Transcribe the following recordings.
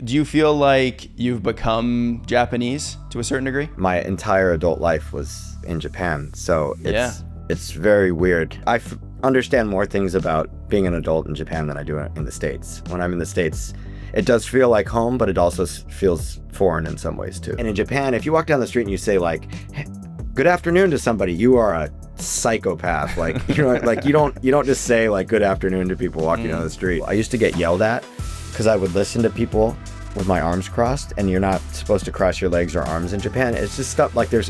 do you feel like you've become Japanese to a certain degree? My entire adult life was in Japan, so Yeah. it's very weird. Understand more things about being an adult in Japan than I do in the States. When I'm in the States, it does feel like home, but it also feels foreign in some ways too. And in Japan, if you walk down the street and you say like, hey, good afternoon to somebody, you are a psychopath. Like, you know, like you don't just say like good afternoon to people walking down the street. I used to get yelled at because I would listen to people with my arms crossed, and you're not supposed to cross your legs or arms in Japan. It's just stuff like there's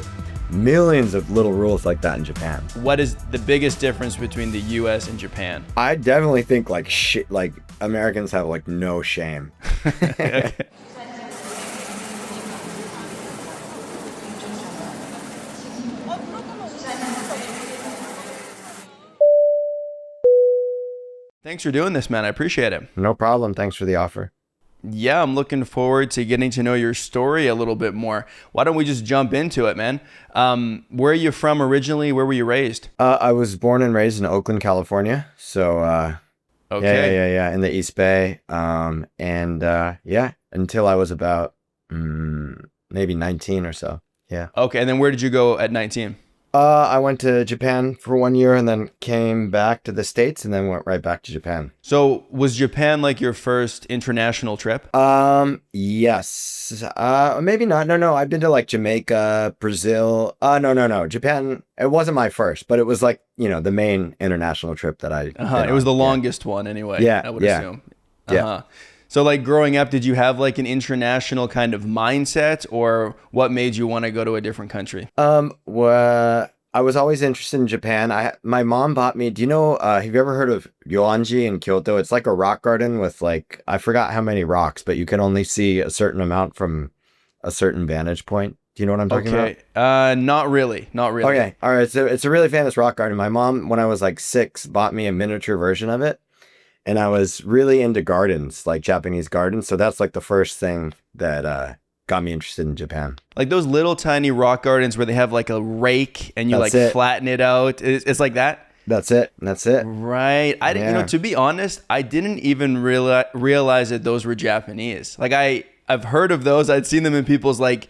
millions of little rules like that in Japan. What is the biggest difference between the US and Japan? I definitely think like shit, like Americans have like no shame. Okay. Thanks for doing this, man. I appreciate it. No problem. Thanks for the offer. Yeah, I'm looking forward to getting to know your story a little bit more. Why don't we just jump into it, man? Where are you from originally? Where were you raised? I was born and raised in Oakland, California. So, Okay. yeah, in the East Bay. Until I was about maybe 19 or so. Yeah. Okay, and then where did you go at 19? I went to Japan for 1 year and then came back to the States and then went right back to Japan. So was Japan like your first international trip? Yes. Maybe not. No. I've been to like Jamaica, Brazil. No. Japan, it wasn't my first, but it was like, you know, the main international trip that I did It was the longest one anyway, Yeah, I would yeah. assume. Yeah. So like growing up, did you have like an international kind of mindset, or what made you want to go to a different country? Well, I was always interested in Japan. My mom bought me, do you know, have you ever heard of Yoanji in Kyoto? It's like a rock garden with like, I forgot how many rocks, but you can only see a certain amount from a certain vantage point. Do you know what I'm talking about? Not really. Okay. All right. So it's a really famous rock garden. My mom, when I was like 6, bought me a miniature version of it. And I was really into gardens, like Japanese gardens. So that's like the first thing that got me interested in Japan. Like those little tiny rock gardens where they have like a rake and you flatten it out. It's like that. That's it. Right. To be honest, I didn't even realize that those were Japanese. Like I've heard of those. I'd seen them in people's like,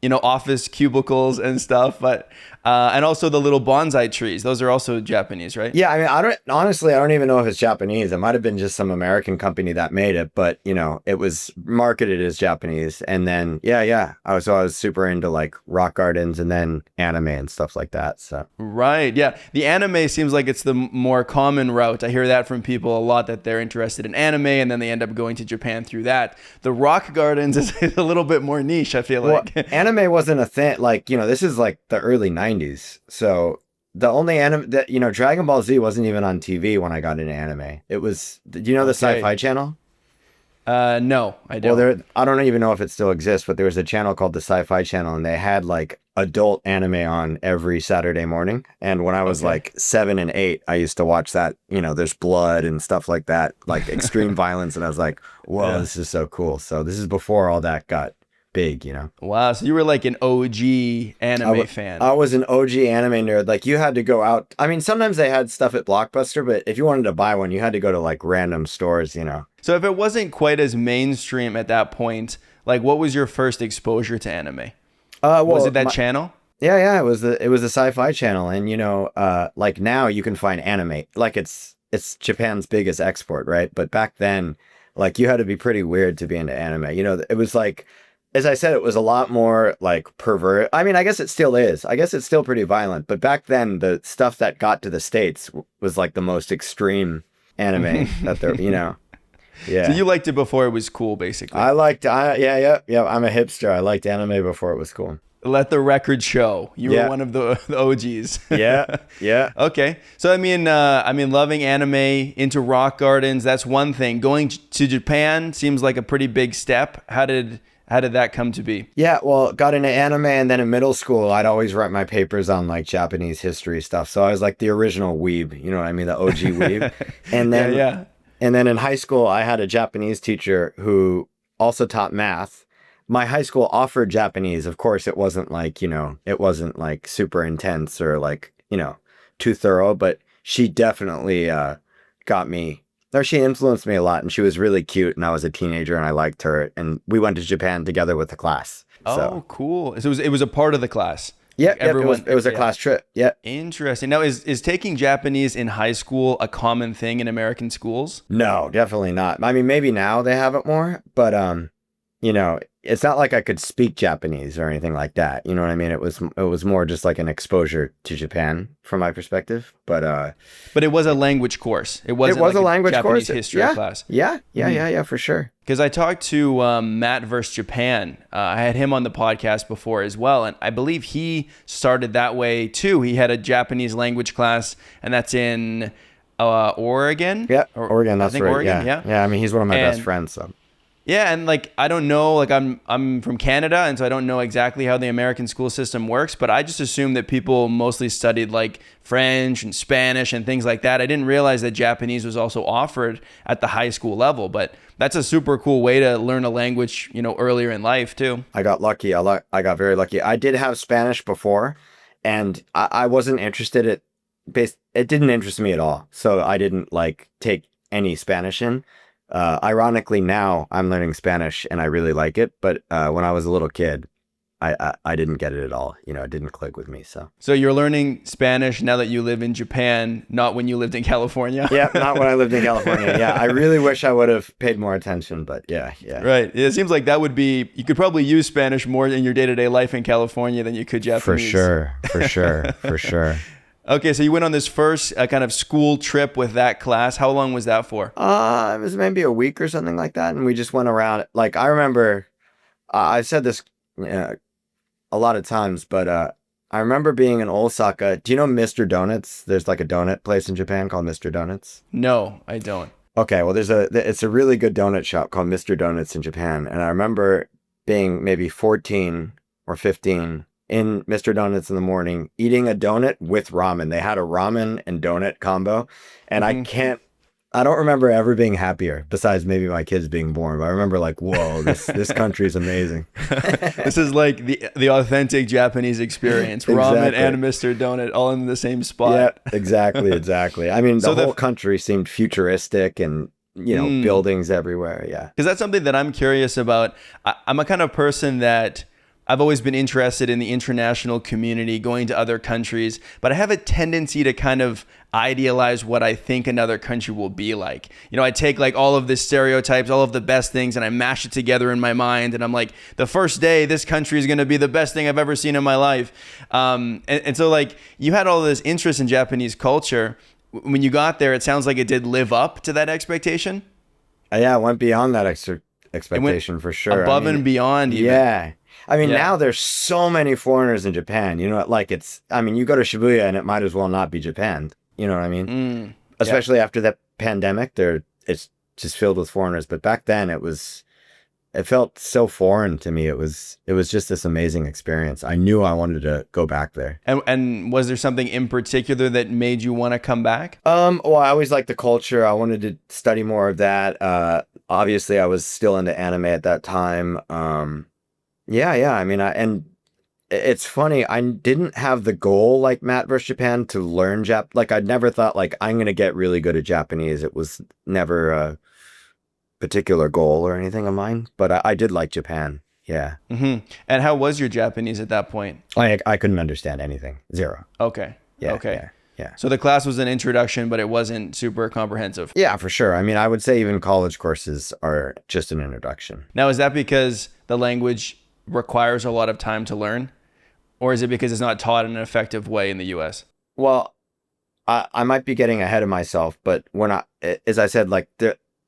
office cubicles and stuff, but and also the little bonsai trees. Those are also Japanese, right? Yeah, I mean, I don't even know if it's Japanese. It might have been just some American company that made it, but it was marketed as Japanese. And then I was super into like rock gardens and then anime and stuff like that. So right, yeah, the anime seems like it's the more common route. I hear that from people a lot, that they're interested in anime and then they end up going to Japan through that. The rock gardens is a little bit more niche, I feel like. Anime wasn't a thing. Like, this is like the early 90s. So the only anime that, Dragon Ball Z wasn't even on TV when I got into anime. It was, do you know the Sci-Fi Channel? No, I don't. Well, I don't even know if it still exists, but there was a channel called the Sci-Fi Channel, and they had like adult anime on every Saturday morning. And when I was like 7 and 8, I used to watch that. There's blood and stuff like that, like extreme violence. And I was like, whoa, This is so cool. So this is before all that got big, Wow, so you were like an OG anime fan. I was an OG anime nerd. Like, you had to go out. I mean, sometimes they had stuff at Blockbuster, but if you wanted to buy one, you had to go to like random stores, So if it wasn't quite as mainstream at that point, like what was your first exposure to anime? Was it that channel? Yeah, it was the Sci-Fi Channel, and like now you can find anime. Like it's Japan's biggest export, right? But back then, like you had to be pretty weird to be into anime. It was like, as I said, it was a lot more like pervert. I mean, I guess it still is. I guess it's still pretty violent. But back then, the stuff that got to the States was like the most extreme anime that there, Yeah. So you liked it before it was cool, basically. I'm a hipster. I liked anime before it was cool. Let the record show you were one of the OGs. Yeah. Okay. So I mean, loving anime, into rock gardens, that's one thing. Going to Japan seems like a pretty big step. How did that come to be? Yeah, well, got into anime, and then in middle school, I'd always write my papers on like Japanese history stuff. So I was like the original weeb, you know what I mean? The OG weeb. And then, And then in high school, I had a Japanese teacher who also taught math. My high school offered Japanese. Of course, it wasn't like, it wasn't like super intense or like, too thorough, but she definitely got me She influenced me a lot, and she was really cute, and I was a teenager, and I liked her, and we went to Japan together with the class. Oh, cool. So it was a part of the class. Yeah, Like everyone, it was a class trip. Yeah. Interesting. Now, is taking Japanese in high school a common thing in American schools? No, definitely not. I mean, maybe now they have it more, but you know, it's not like I could speak Japanese or anything like that. You know what I mean? It was more just like an exposure to Japan from my perspective. But it was a language course. It was a language Japanese course. History class. Yeah, for sure. Because I talked to Matt vs. Japan. I had him on the podcast before as well, and I believe he started that way too. He had a Japanese language class, and that's in Oregon. Yeah, Oregon. That's right. Oregon, yeah. I mean, he's one of my best friends. So. Yeah, and like I don't know, like I'm from Canada, and so I don't know exactly how the American school system works, but I just assumed that people mostly studied like French and Spanish and things like that. I didn't realize that Japanese was also offered at the high school level, but that's a super cool way to learn a language, you know, earlier in life too. I got lucky. I got very lucky. I did have Spanish before, and I wasn't interested it didn't interest me at all. So I didn't like take any Spanish in. Ironically, now I'm learning Spanish and I really like it. But when I was a little kid, I didn't get it at all. You know, it didn't click with me. So you're learning Spanish now that you live in Japan, not when you lived in California. Yeah, not when I lived in California. Yeah, I really wish I would have paid more attention. But yeah. Right. It seems like that would be, you could probably use Spanish more in your day-to-day life in California than you could Japanese. For sure. Okay, so you went on this first kind of school trip with that class. How long was that for? It was maybe a week or something like that, and we just went around. Like I remember, I've said this a lot of times, but I remember being in Osaka. Do you know Mr. Donuts? There's like a donut place in Japan called Mr. Donuts. No, I don't. Okay, well, it's a really good donut shop called Mr. Donuts in Japan, and I remember being maybe 14 or 15. In Mr. Donuts in the morning, eating a donut with ramen. They had a ramen and donut combo. And I don't remember ever being happier, besides maybe my kids being born. But I remember like, whoa, this country is amazing. This is like the authentic Japanese experience. Ramen and Mr. Donut all in the same spot. Yeah, exactly. I mean, the whole country seemed futuristic and, you know, buildings everywhere. Yeah. Because that's something that I'm curious about. I'm a kind of person that I've always been interested in the international community, going to other countries, but I have a tendency to kind of idealize what I think another country will be like. You know, I take like all of the stereotypes, all of the best things, and I mash it together in my mind. And I'm like, the first day, this country is going to be the best thing I've ever seen in my life. And so like you had all this interest in Japanese culture. When you got there, it sounds like it did live up to that expectation. Yeah, it went beyond that expectation for sure. Above and beyond even. Yeah. I mean, now there's so many foreigners in Japan, you know, like you go to Shibuya and it might as well not be Japan. You know what I mean? Especially after that pandemic, it's just filled with foreigners. But back then it felt so foreign to me. It was just this amazing experience. I knew I wanted to go back there. And was there something in particular that made you want to come back? Well, I always liked the culture. I wanted to study more of that. Obviously I was still into anime at that time. Yeah. I mean, and it's funny. I didn't have the goal like Matt vs. Japan to learn Like I never thought like I'm going to get really good at Japanese. It was never a particular goal or anything of mine, but I did like Japan. Yeah. Mm-hmm. And how was your Japanese at that point? I couldn't understand anything. Zero. Okay. Yeah. Okay. Yeah. So the class was an introduction, but it wasn't super comprehensive. Yeah, for sure. I mean, I would say even college courses are just an introduction. Now, is that because the language requires a lot of time to learn, or is it because it's not taught in an effective way in the US? Well, I might be getting ahead of myself, but as I said, like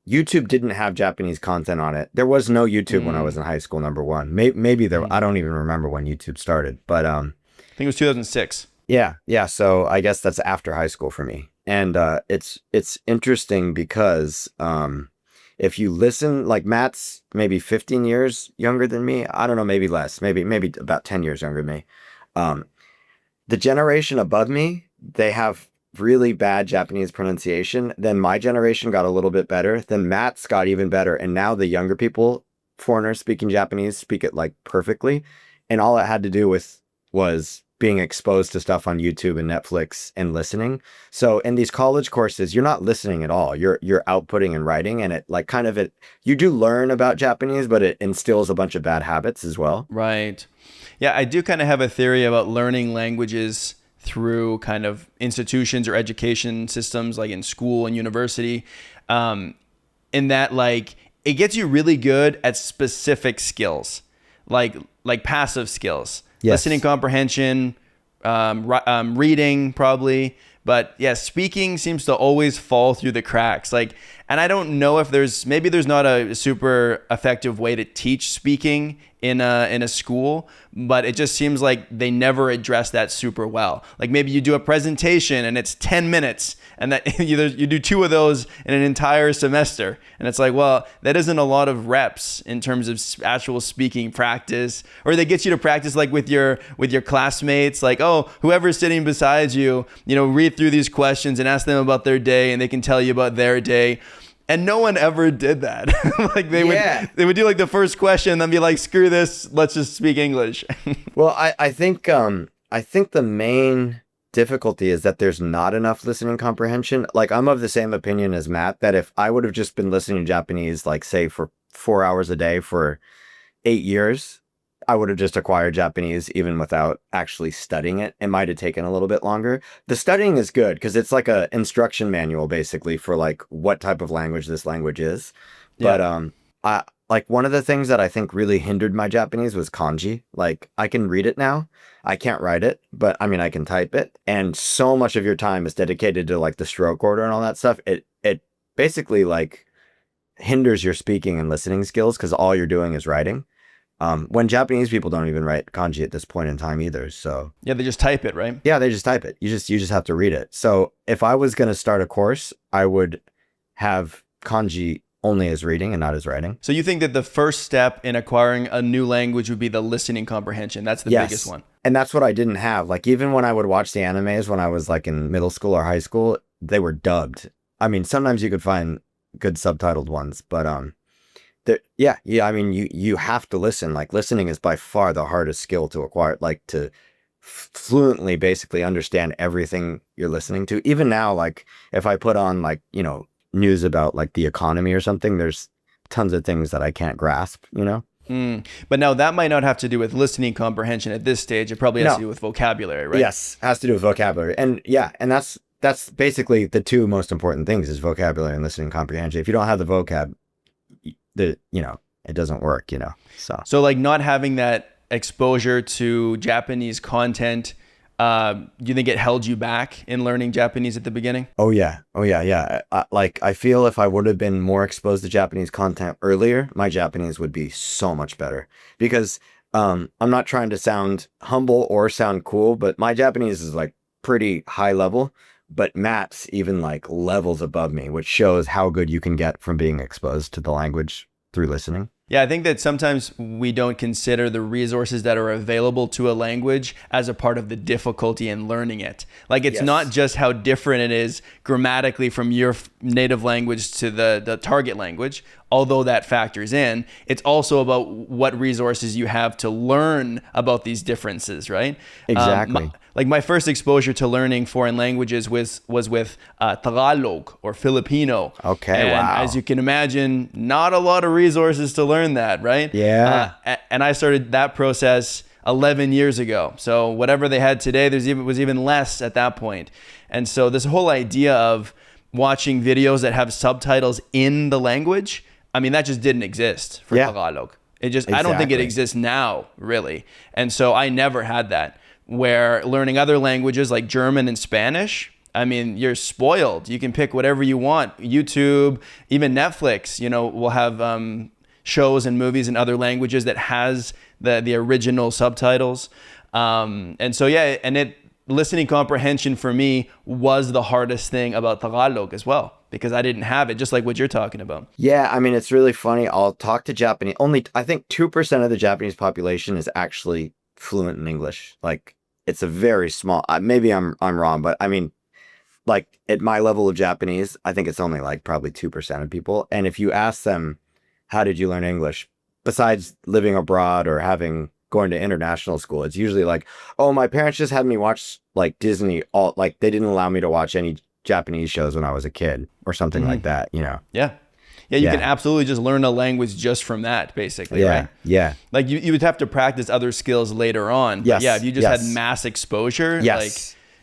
YouTube didn't have Japanese content on it. There was no YouTube when I was in high school, number one. Maybe there, I don't even remember when YouTube started, but I think it was 2006. Yeah. So I guess that's after high school for me. And it's interesting because if you listen, like Matt's maybe 15 years younger than me. I don't know, maybe less, maybe about 10 years younger than me. The generation above me, they have really bad Japanese pronunciation. Then my generation got a little bit better. Then Matt's got even better. And now the younger people, foreigners speaking Japanese, speak it like perfectly. And all it had to do was being exposed to stuff on YouTube and Netflix and listening. So in these college courses, you're not listening at all. You're outputting and writing, and it like kind of you do learn about Japanese, but it instills a bunch of bad habits as well. Right. Yeah, I do kind of have a theory about learning languages through kind of institutions or education systems like in school and university, in that like it gets you really good at specific skills, like passive skills. Yes. Listening comprehension, reading probably. But yeah, speaking seems to always fall through the cracks. Like, and I don't know if maybe there's not a super effective way to teach speaking in a school, but it just seems like they never address that super well. Like maybe you do a presentation and it's 10 minutes and that you do 2 of those in an entire semester. And it's like, well, that isn't a lot of reps in terms of actual speaking practice. Or they get you to practice like with your classmates, like, oh, whoever's sitting beside you, read through these questions and ask them about their day and they can tell you about their day. And no one ever did that. Like they would do like the first question and then be like, screw this, let's just speak English. Well, I think the main difficulty is that there's not enough listening comprehension. Like I'm of the same opinion as Matt, that if I would have just been listening to Japanese, like say for 4 hours a day for 8 years, I would have just acquired Japanese even without actually studying it. It might have taken a little bit longer. The studying is good because it's like a instruction manual basically for like what type of language this language is. Yeah. But like one of the things that I think really hindered my Japanese was kanji. Like I can read it now. I can't write it, but I mean I can type it. And so much of your time is dedicated to like the stroke order and all that stuff. It basically like hinders your speaking and listening skills because all you're doing is writing. When Japanese people don't even write kanji at this point in time either. So yeah, they just type it, right? Yeah, they just type it. You just have to read it. So if I was going to start a course, I would have kanji only as reading and not as writing. So you think that the first step in acquiring a new language would be the listening comprehension? That's the biggest one. And that's what I didn't have. Like even when I would watch the animes when I was like in middle school or high school, they were dubbed. I mean, sometimes you could find good subtitled ones, but yeah. I mean, you have to listen. Like listening is by far the hardest skill to acquire. Like to fluently, basically understand everything you're listening to. Even now, like if I put on like news about like the economy or something, there's tons of things that I can't grasp. But now that might not have to do with listening comprehension at this stage. It probably has to do with vocabulary, right? Yes, has to do with vocabulary, and that's basically the 2 most important things is vocabulary and listening comprehension. If you don't have the vocab, it doesn't work, So like not having that exposure to Japanese content, do you think it held you back in learning Japanese at the beginning? Oh yeah. I feel if I would have been more exposed to Japanese content earlier, my Japanese would be so much better. Because I'm not trying to sound humble or sound cool, but my Japanese is like pretty high level. But Matt's even like levels above me, which shows how good you can get from being exposed to the language through listening. Yeah, I think that sometimes we don't consider the resources that are available to a language as a part of the difficulty in learning it. Like it's not just how different it is grammatically from your native language to the target language, although that factors in. It's also about what resources you have to learn about these differences, right? Exactly. My first exposure to learning foreign languages was with Tagalog or Filipino. Okay, and wow. As you can imagine, not a lot of resources to learn that, right? Yeah. And I started that process 11 years ago. So whatever they had today, was even less at that point. And so this whole idea of watching videos that have subtitles in the language, I mean, that just didn't exist for Tagalog. I don't think it exists now, really. And so I never had that. Where learning other languages like German and Spanish, I mean, you're spoiled. You can pick whatever you want. YouTube, even Netflix, will have shows and movies in other languages that has the original subtitles. And so, listening comprehension for me was the hardest thing about Tagalog as well, because I didn't have it, just like what you're talking about. Yeah, I mean, it's really funny. I'll talk to Japanese. I think 2% of the Japanese population is actually fluent in English. Like, it's a very small, maybe I'm wrong, but I mean, like at my level of Japanese, I think it's only like probably 2% of people. And if you ask them, how did you learn English? Besides living abroad or having going to international school. It's usually like, oh, my parents just had me watch like Disney, all like they didn't allow me to watch any Japanese shows when I was a kid or something like that, you know? Yeah. Yeah, you can absolutely just learn a language just from that, basically, right? Yeah. Like you would have to practice other skills later on. Yes. But yeah, if you just had mass exposure, like,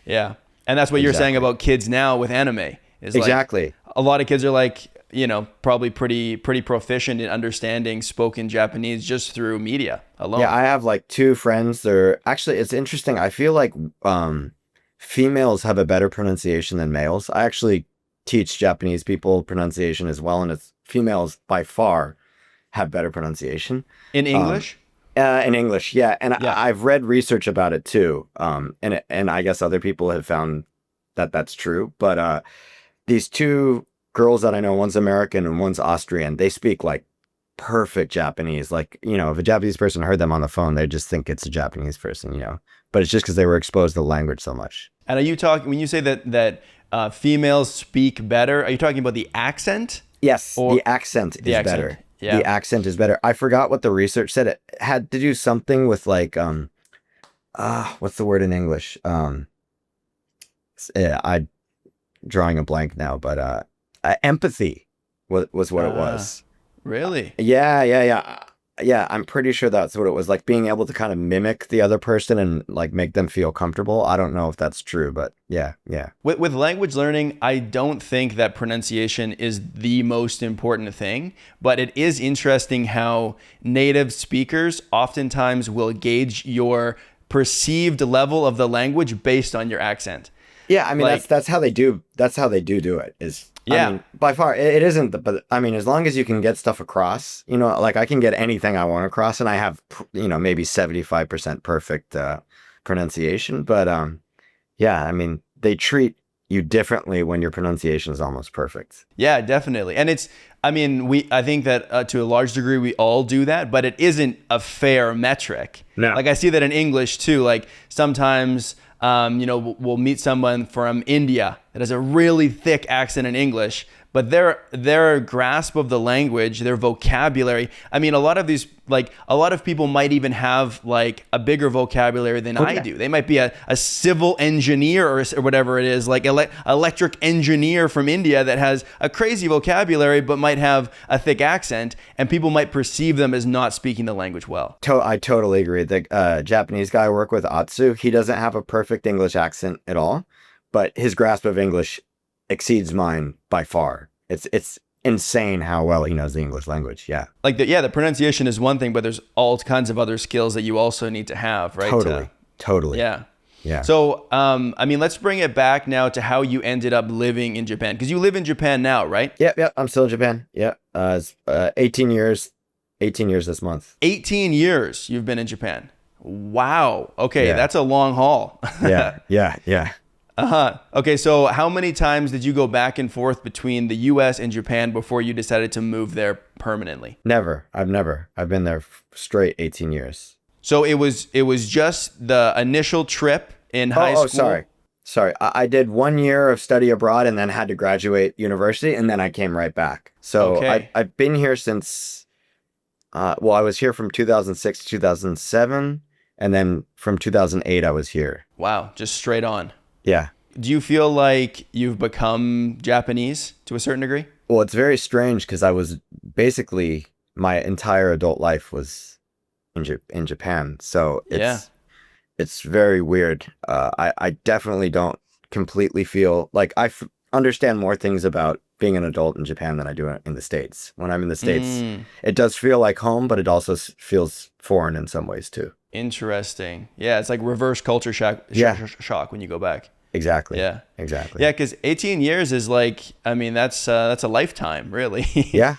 yeah. And that's what you're saying about kids now with anime. Is like a lot of kids are like, you know, probably pretty proficient in understanding spoken Japanese just through media alone. Yeah, I have like two friends. They're actually, it's interesting. I feel like females have a better pronunciation than males. I actually teach Japanese people pronunciation as well, and it's females by far have better pronunciation in English. In English, yeah, and I've read research about it too, and I guess other people have found that that's true. But these two girls that I know, one's American and one's Austrian, they speak like perfect Japanese. Like, you know, if a Japanese person heard them on the phone, they just think it's a Japanese person, you know. But it's just because they were exposed to the language so much. And are you talking when you say that females speak better? Are you talking about the accent? Yes, the accent is better. Yeah. The accent is better. I forgot what the research said. It had to do something with like what's the word in English? I'm drawing a blank now, but empathy was what it was. Really? Yeah, I'm pretty sure that's what it was, like being able to kind of mimic the other person and like make them feel comfortable. I don't know if that's true, but yeah. With language learning, I don't think that pronunciation is the most important thing, but it is interesting how native speakers oftentimes will gauge your perceived level of the language based on your accent. Yeah, I mean, like, that's how they do. That's how they do it. Is I mean, by far, it isn't. But I mean, as long as you can get stuff across, you know, like I can get anything I want across, and I have, you know, maybe 75% perfect pronunciation. But yeah, I mean, they treat you differently when your pronunciation is almost perfect. Yeah, definitely. And it's, I mean, I think that to a large degree we all do that, but it isn't a fair metric. No. Like I see that in English too. Like sometimes. You know, we'll meet someone from India that has a really thick accent in English, but their grasp of the language, their vocabulary. I mean, a lot of people might even have like a bigger vocabulary than I do. They might be a civil engineer or whatever it is, like electric engineer from India that has a crazy vocabulary, but might have a thick accent, and people might perceive them as not speaking the language well. I totally agree. The Japanese guy I work with, Atsu, he doesn't have a perfect English accent at all, but his grasp of English exceeds mine by far. It's insane how well he knows the English language. Yeah. Like the pronunciation is one thing, but there's all kinds of other skills that you also need to have, right? Totally. Yeah. So, I mean, let's bring it back now to how you ended up living in Japan, because you live in Japan now, right? Yeah. I'm still in Japan. Yeah. 18 years this month. 18 years you've been in Japan. Wow. Okay. Yeah. That's a long haul. Yeah. Okay, so how many times did you go back and forth between the US and Japan before you decided to move there permanently? Never. I've been there straight 18 years. So it was just the initial trip in high school? Sorry. I did 1 year of study abroad and then had to graduate university, and then I came right back. So I've been here since, I was here from 2006 to 2007, and then from 2008 I was here. Wow, just straight on. Yeah. Do you feel like you've become Japanese to a certain degree? Well, it's very strange because I was basically, my entire adult life was in Japan. So it's very weird. I definitely don't completely feel like understand more things about being an adult in Japan than I do in the States. When I'm in the States, it does feel like home, but it also feels foreign in some ways too. Interesting. Yeah, it's like reverse culture shock when you go back. Exactly. Yeah. Exactly. Yeah, because 18 years is like, I mean, that's a lifetime, really. Yeah.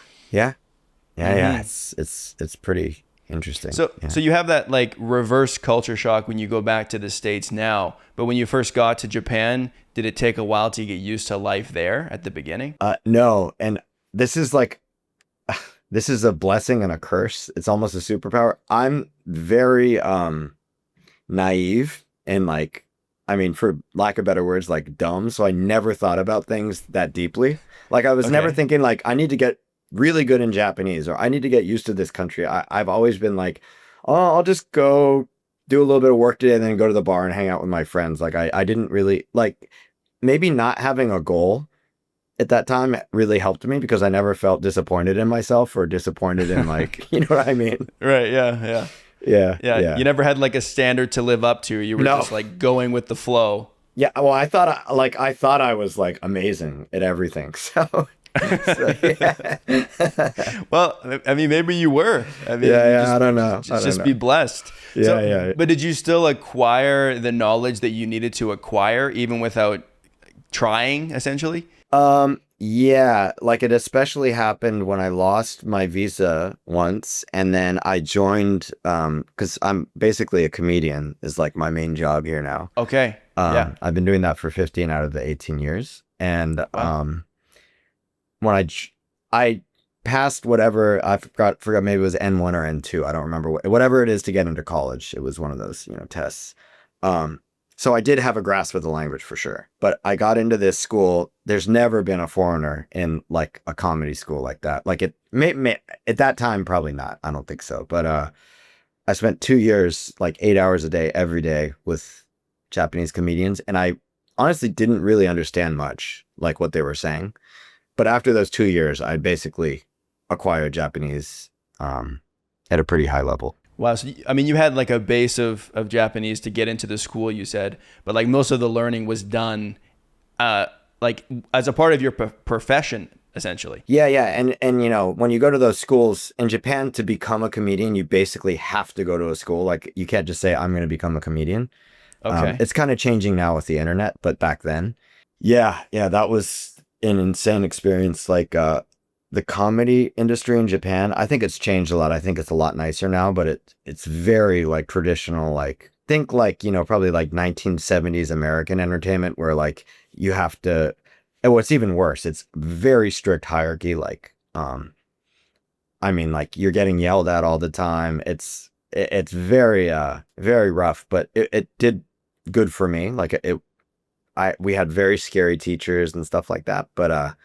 It's pretty interesting. So you have that like reverse culture shock when you go back to the States now, but when you first got to Japan, did it take a while to get used to life there at the beginning? No, and this is a blessing and a curse. It's almost a superpower. I'm very naive and for lack of better words, like dumb. So I never thought about things that deeply. Like I was never thinking like I need to get really good in Japanese or I need to get used to this country. I've always been like, I'll just go do a little bit of work today and then go to the bar and hang out with my friends. Like I didn't really like maybe not having a goal at that time really helped me because I never felt disappointed in myself or disappointed in like, you know what I mean? Right. Yeah. Yeah. Yeah. Yeah. Yeah. You never had like a standard to live up to. You were No. just like going with the flow. Yeah. Well, I thought I was like amazing at everything. So, yeah. Well, I mean, maybe you were. I mean, I don't know. Just be blessed. Yeah. But did you still acquire the knowledge that you needed to acquire even without trying, essentially? Yeah, like it especially happened when I lost my visa once and then I joined because I'm basically a comedian is like my main job here now. Okay. Yeah. I've been doing that for 15 out of the 18 years. And Wow. when I passed whatever I forgot maybe it was N1 or N2. I don't remember whatever it is to get into college. It was one of those, tests. So I did have a grasp of the language for sure, but I got into this school. There's never been a foreigner in like a comedy school like that. Like it may at that time, probably not. I don't think so. But I spent 2 years, like 8 hours a day, every day with Japanese comedians. And I honestly didn't really understand much like what they were saying. But after those 2 years, I basically acquired Japanese at a pretty high level. Wow. So, I mean, you had like a base of Japanese to get into the school, you said, but like most of the learning was done like as a part of your profession, essentially. Yeah. And when you go to those schools in Japan to become a comedian, you basically have to go to a school. Like you can't just say, I'm going to become a comedian. Okay. It's kind of changing now with the internet, but back then, yeah, that was an insane experience. Like, the comedy industry in Japan, I think it's changed a lot. I think it's a lot nicer now, but it's very like traditional, like think like, probably like 1970s American entertainment where like you have to, and what's even worse, it's very strict hierarchy. Like, I mean, like you're getting yelled at all the time. It's very, very rough, but it did good for me. Like we had very scary teachers and stuff like that, but,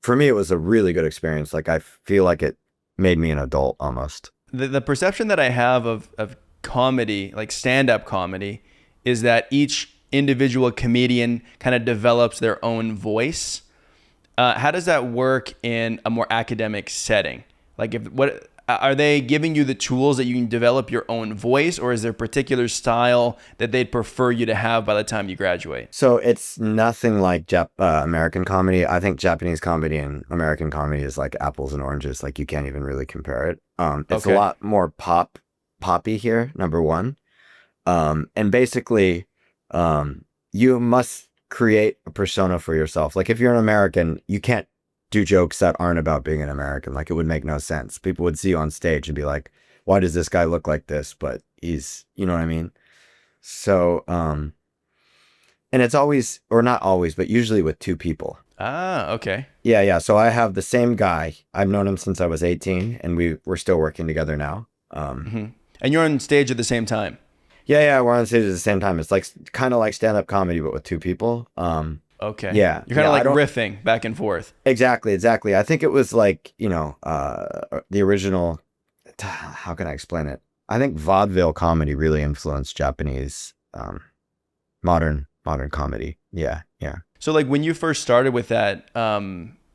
for me, it was a really good experience. Like, I feel like it made me an adult almost. The perception that I have of comedy, like stand-up comedy, is that each individual comedian kind of develops their own voice. How does that work in a more academic setting? Like, what are they giving you the tools that you can develop your own voice, or is there a particular style that they'd prefer you to have by the time you graduate? So it's nothing like American comedy. I think Japanese comedy and American comedy is like apples and oranges. Like you can't even really compare it. It's a lot more poppy here, number one. And basically, you must create a persona for yourself. Like if you're an American, you can't do jokes that aren't about being an American. Like it would make no sense. People would see you on stage and be like, why does this guy look like this? But he's, you know what I mean? So, and it's always, or not always, but usually with two people. Ah, okay. Yeah. So I have the same guy. I've known him since I was 18 and we're still working together now. And you're on stage at the same time. Yeah. We're on stage at the same time. It's like kind of like stand-up comedy, but with two people. Okay. Yeah. You're kind of like riffing back and forth. Exactly. I think it was like, the original, how can I explain it? I think vaudeville comedy really influenced Japanese modern comedy. Yeah. So like when you first started with that,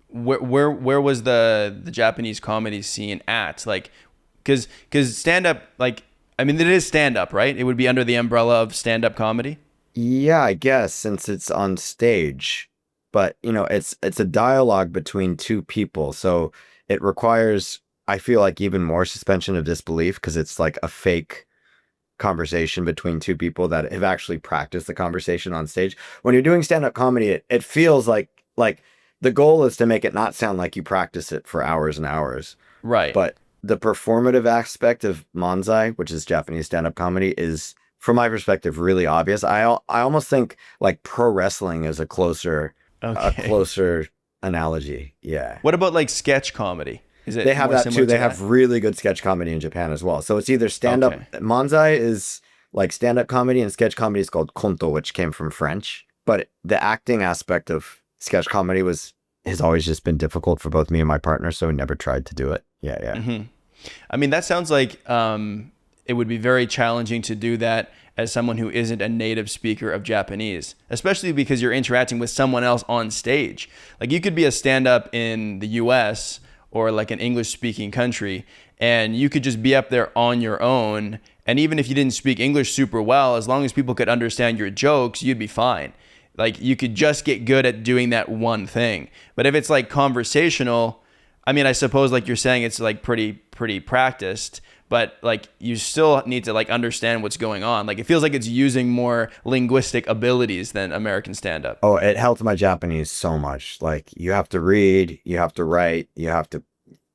where was the Japanese comedy scene at? Like, because stand up, like, I mean, it is stand up, right? It would be under the umbrella of stand up comedy. Yeah, I guess since it's on stage, but it's a dialogue between two people, so it requires, I feel like, even more suspension of disbelief because it's like a fake conversation between two people that have actually practiced the conversation on stage. When you're doing stand-up comedy, it feels like the goal is to make it not sound like you practice it for hours and hours. Right. But the performative aspect of manzai, which is Japanese stand-up comedy, is, from my perspective, really obvious. I almost think like pro wrestling is a closer analogy. Yeah. What about like sketch comedy? Is it they have that too. They have have really good sketch comedy in Japan as well. So it's either stand-up. Okay. Manzai is like stand-up comedy, and sketch comedy is called konto, which came from French. But the acting aspect of sketch comedy has always just been difficult for both me and my partner, so we never tried to do it. Yeah. Mm-hmm. I mean, that sounds like it would be very challenging to do that as someone who isn't a native speaker of Japanese, especially because you're interacting with someone else on stage. Like you could be a stand-up in the US or like an English speaking country, and you could just be up there on your own. And even if you didn't speak English super well, as long as people could understand your jokes, you'd be fine. Like you could just get good at doing that one thing. But if it's like conversational, I mean, I suppose like you're saying, it's like pretty practiced, but like you still need to like understand what's going on. Like it feels like it's using more linguistic abilities than American stand-up. Oh, it helped my Japanese so much. Like you have to read, you have to write, you have to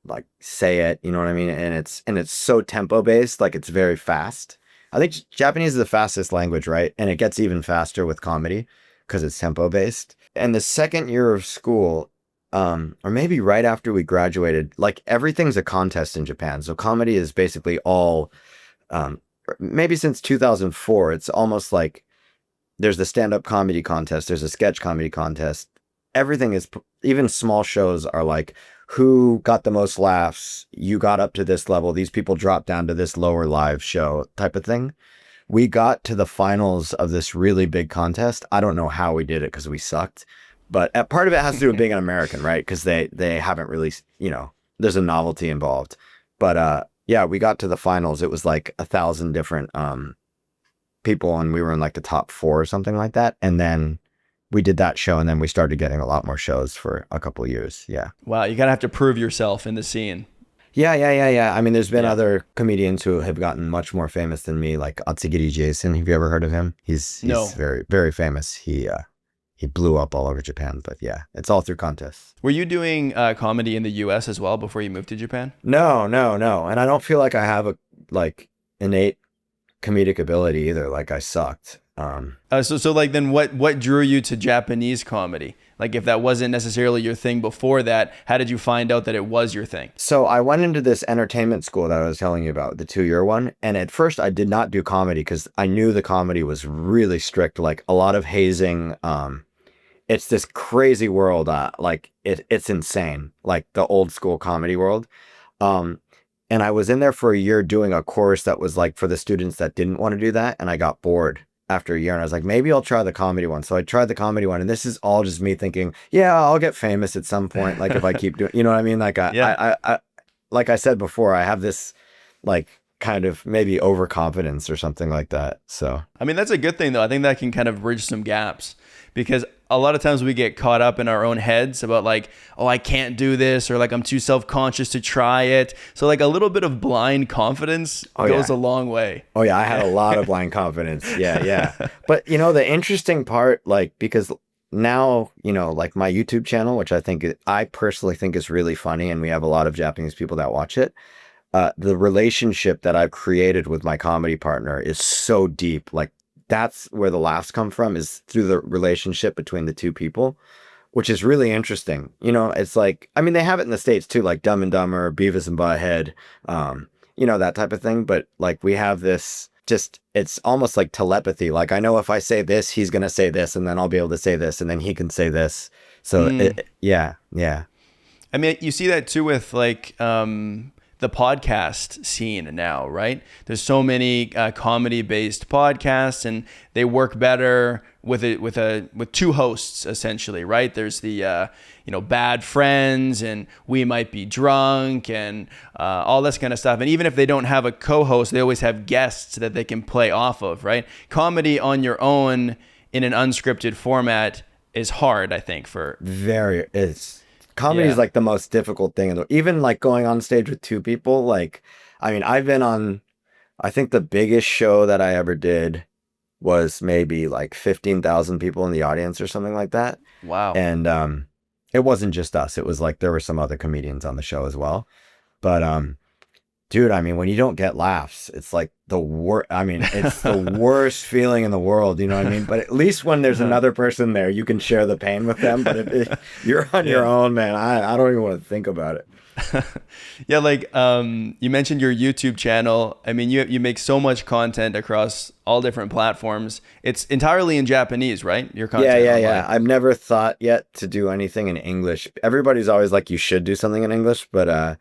like say it, you know what I mean? And it's so tempo based, like it's very fast. I think Japanese is the fastest language, right? And it gets even faster with comedy because it's tempo based. And the second year of school, or maybe right after we graduated, like everything's a contest in Japan. So comedy is basically all, maybe since 2004, it's almost like there's the stand-up comedy contest, there's a sketch comedy contest. Everything is, even small shows are like, who got the most laughs? You got up to this level. These people dropped down to this lower live show type of thing. We got to the finals of this really big contest. I don't know how we did it because we sucked. But part of it has to do with being an American, right? Because they haven't really, there's a novelty involved. But yeah, we got to the finals. It was like 1,000 different people, and we were in like the top 4 or something like that. And then we did that show, and then we started getting a lot more shows for a couple of years. Yeah. Wow, you gotta have to prove yourself in the scene. Yeah. I mean, there's been other comedians who have gotten much more famous than me, like Atsugiri Jason. Have you ever heard of him? He's very, very famous. He blew up all over Japan, but yeah, it's all through contests. Were you doing comedy in the US as well before you moved to Japan? No. And I don't feel like I have a like innate comedic ability either. Like I sucked. So like then what drew you to Japanese comedy? Like if that wasn't necessarily your thing before that, how did you find out that it was your thing? So I went into this entertainment school that I was telling you about, the 2-year one. And at first I did not do comedy because I knew the comedy was really strict, like a lot of hazing. It's this crazy world. Like it's insane, like the old school comedy world. And I was in there for a year doing a course that was like for the students that didn't want to do that. And I got bored after a year, and I was like, maybe I'll try the comedy one. So I tried the comedy one, and this is all just me thinking, yeah, I'll get famous at some point. Like if I keep doing, you know what I mean? Like I like I said before, I have this like kind of maybe overconfidence or something like that. So, I mean, that's a good thing though. I think that can kind of bridge some gaps, because a lot of times we get caught up in our own heads about like, oh, I can't do this, or like I'm too self-conscious to try it. So like a little bit of blind confidence goes a long way. Oh yeah, I had a lot of blind confidence. Yeah. But the interesting part, like, because now, like my YouTube channel, which I personally think is really funny, and we have a lot of Japanese people that watch it. The relationship that I've created with my comedy partner is so deep. Like that's where the laughs come from, is through the relationship between the two people, which is really interesting. It's like, I mean, they have it in the States too, like Dumb and Dumber, Beavis and Butthead, that type of thing. But like we have this, it's almost like telepathy. Like I know if I say this, he's going to say this, and then I'll be able to say this, and then he can say this. So yeah. I mean, you see that too with like, the podcast scene now, right? There's so many comedy-based podcasts, and they work better with two hosts essentially, right? There's the Bad Friends and We Might Be Drunk and all this kind of stuff. And even if they don't have a co-host, they always have guests that they can play off of, right? Comedy on your own in an unscripted format is hard, I think. Comedy is like the most difficult thing. Even like going on stage with two people. Like, I mean, I've been on, I think the biggest show that I ever did was maybe like 15,000 people in the audience or something like that. Wow. And it wasn't just us. It was like there were some other comedians on the show as well. But dude, I mean, when you don't get laughs, it's like the worst. I mean, it's the worst feeling in the world. You know what I mean? But at least when there's another person there, you can share the pain with them. But if you're on your own, man, I don't even want to think about it. Yeah, like you mentioned your YouTube channel. I mean, you make so much content across all different platforms. It's entirely in Japanese, right? Your content. Yeah. I've never thought yet to do anything in English. Everybody's always like, you should do something in English, but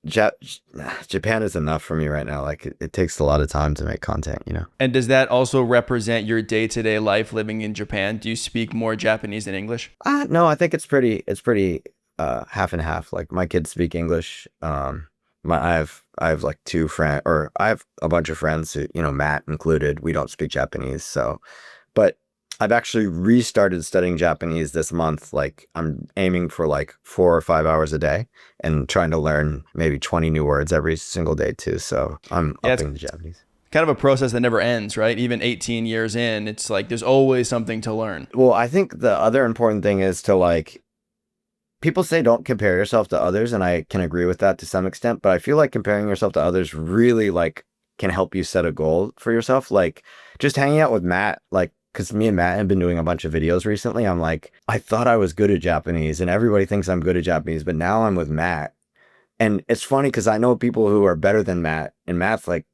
Japan is enough for me right now. Like it takes a lot of time to make content, you know. And does that also represent your day-to-day life living in Japan? Do you speak more Japanese than English? No, I think it's pretty half and half. Like my kids speak English. I have like I have a bunch of friends who, you know, Matt included, we don't speak Japanese. So, but I've actually restarted studying Japanese this month. Like I'm aiming for like 4 or 5 hours a day and trying to learn maybe 20 new words every single day too. So I'm upping the Japanese. Kind of a process that never ends, right? Even 18 years in, it's like there's always something to learn. Well, I think the other important thing is to like, people say don't compare yourself to others, and I can agree with that to some extent, but I feel like comparing yourself to others really like can help you set a goal for yourself. Like just hanging out with Matt, like, because me and Matt have been doing a bunch of videos recently. I'm like, I thought I was good at Japanese and everybody thinks I'm good at Japanese, but now I'm with Matt. And it's funny because I know people who are better than Matt, and Matt's like,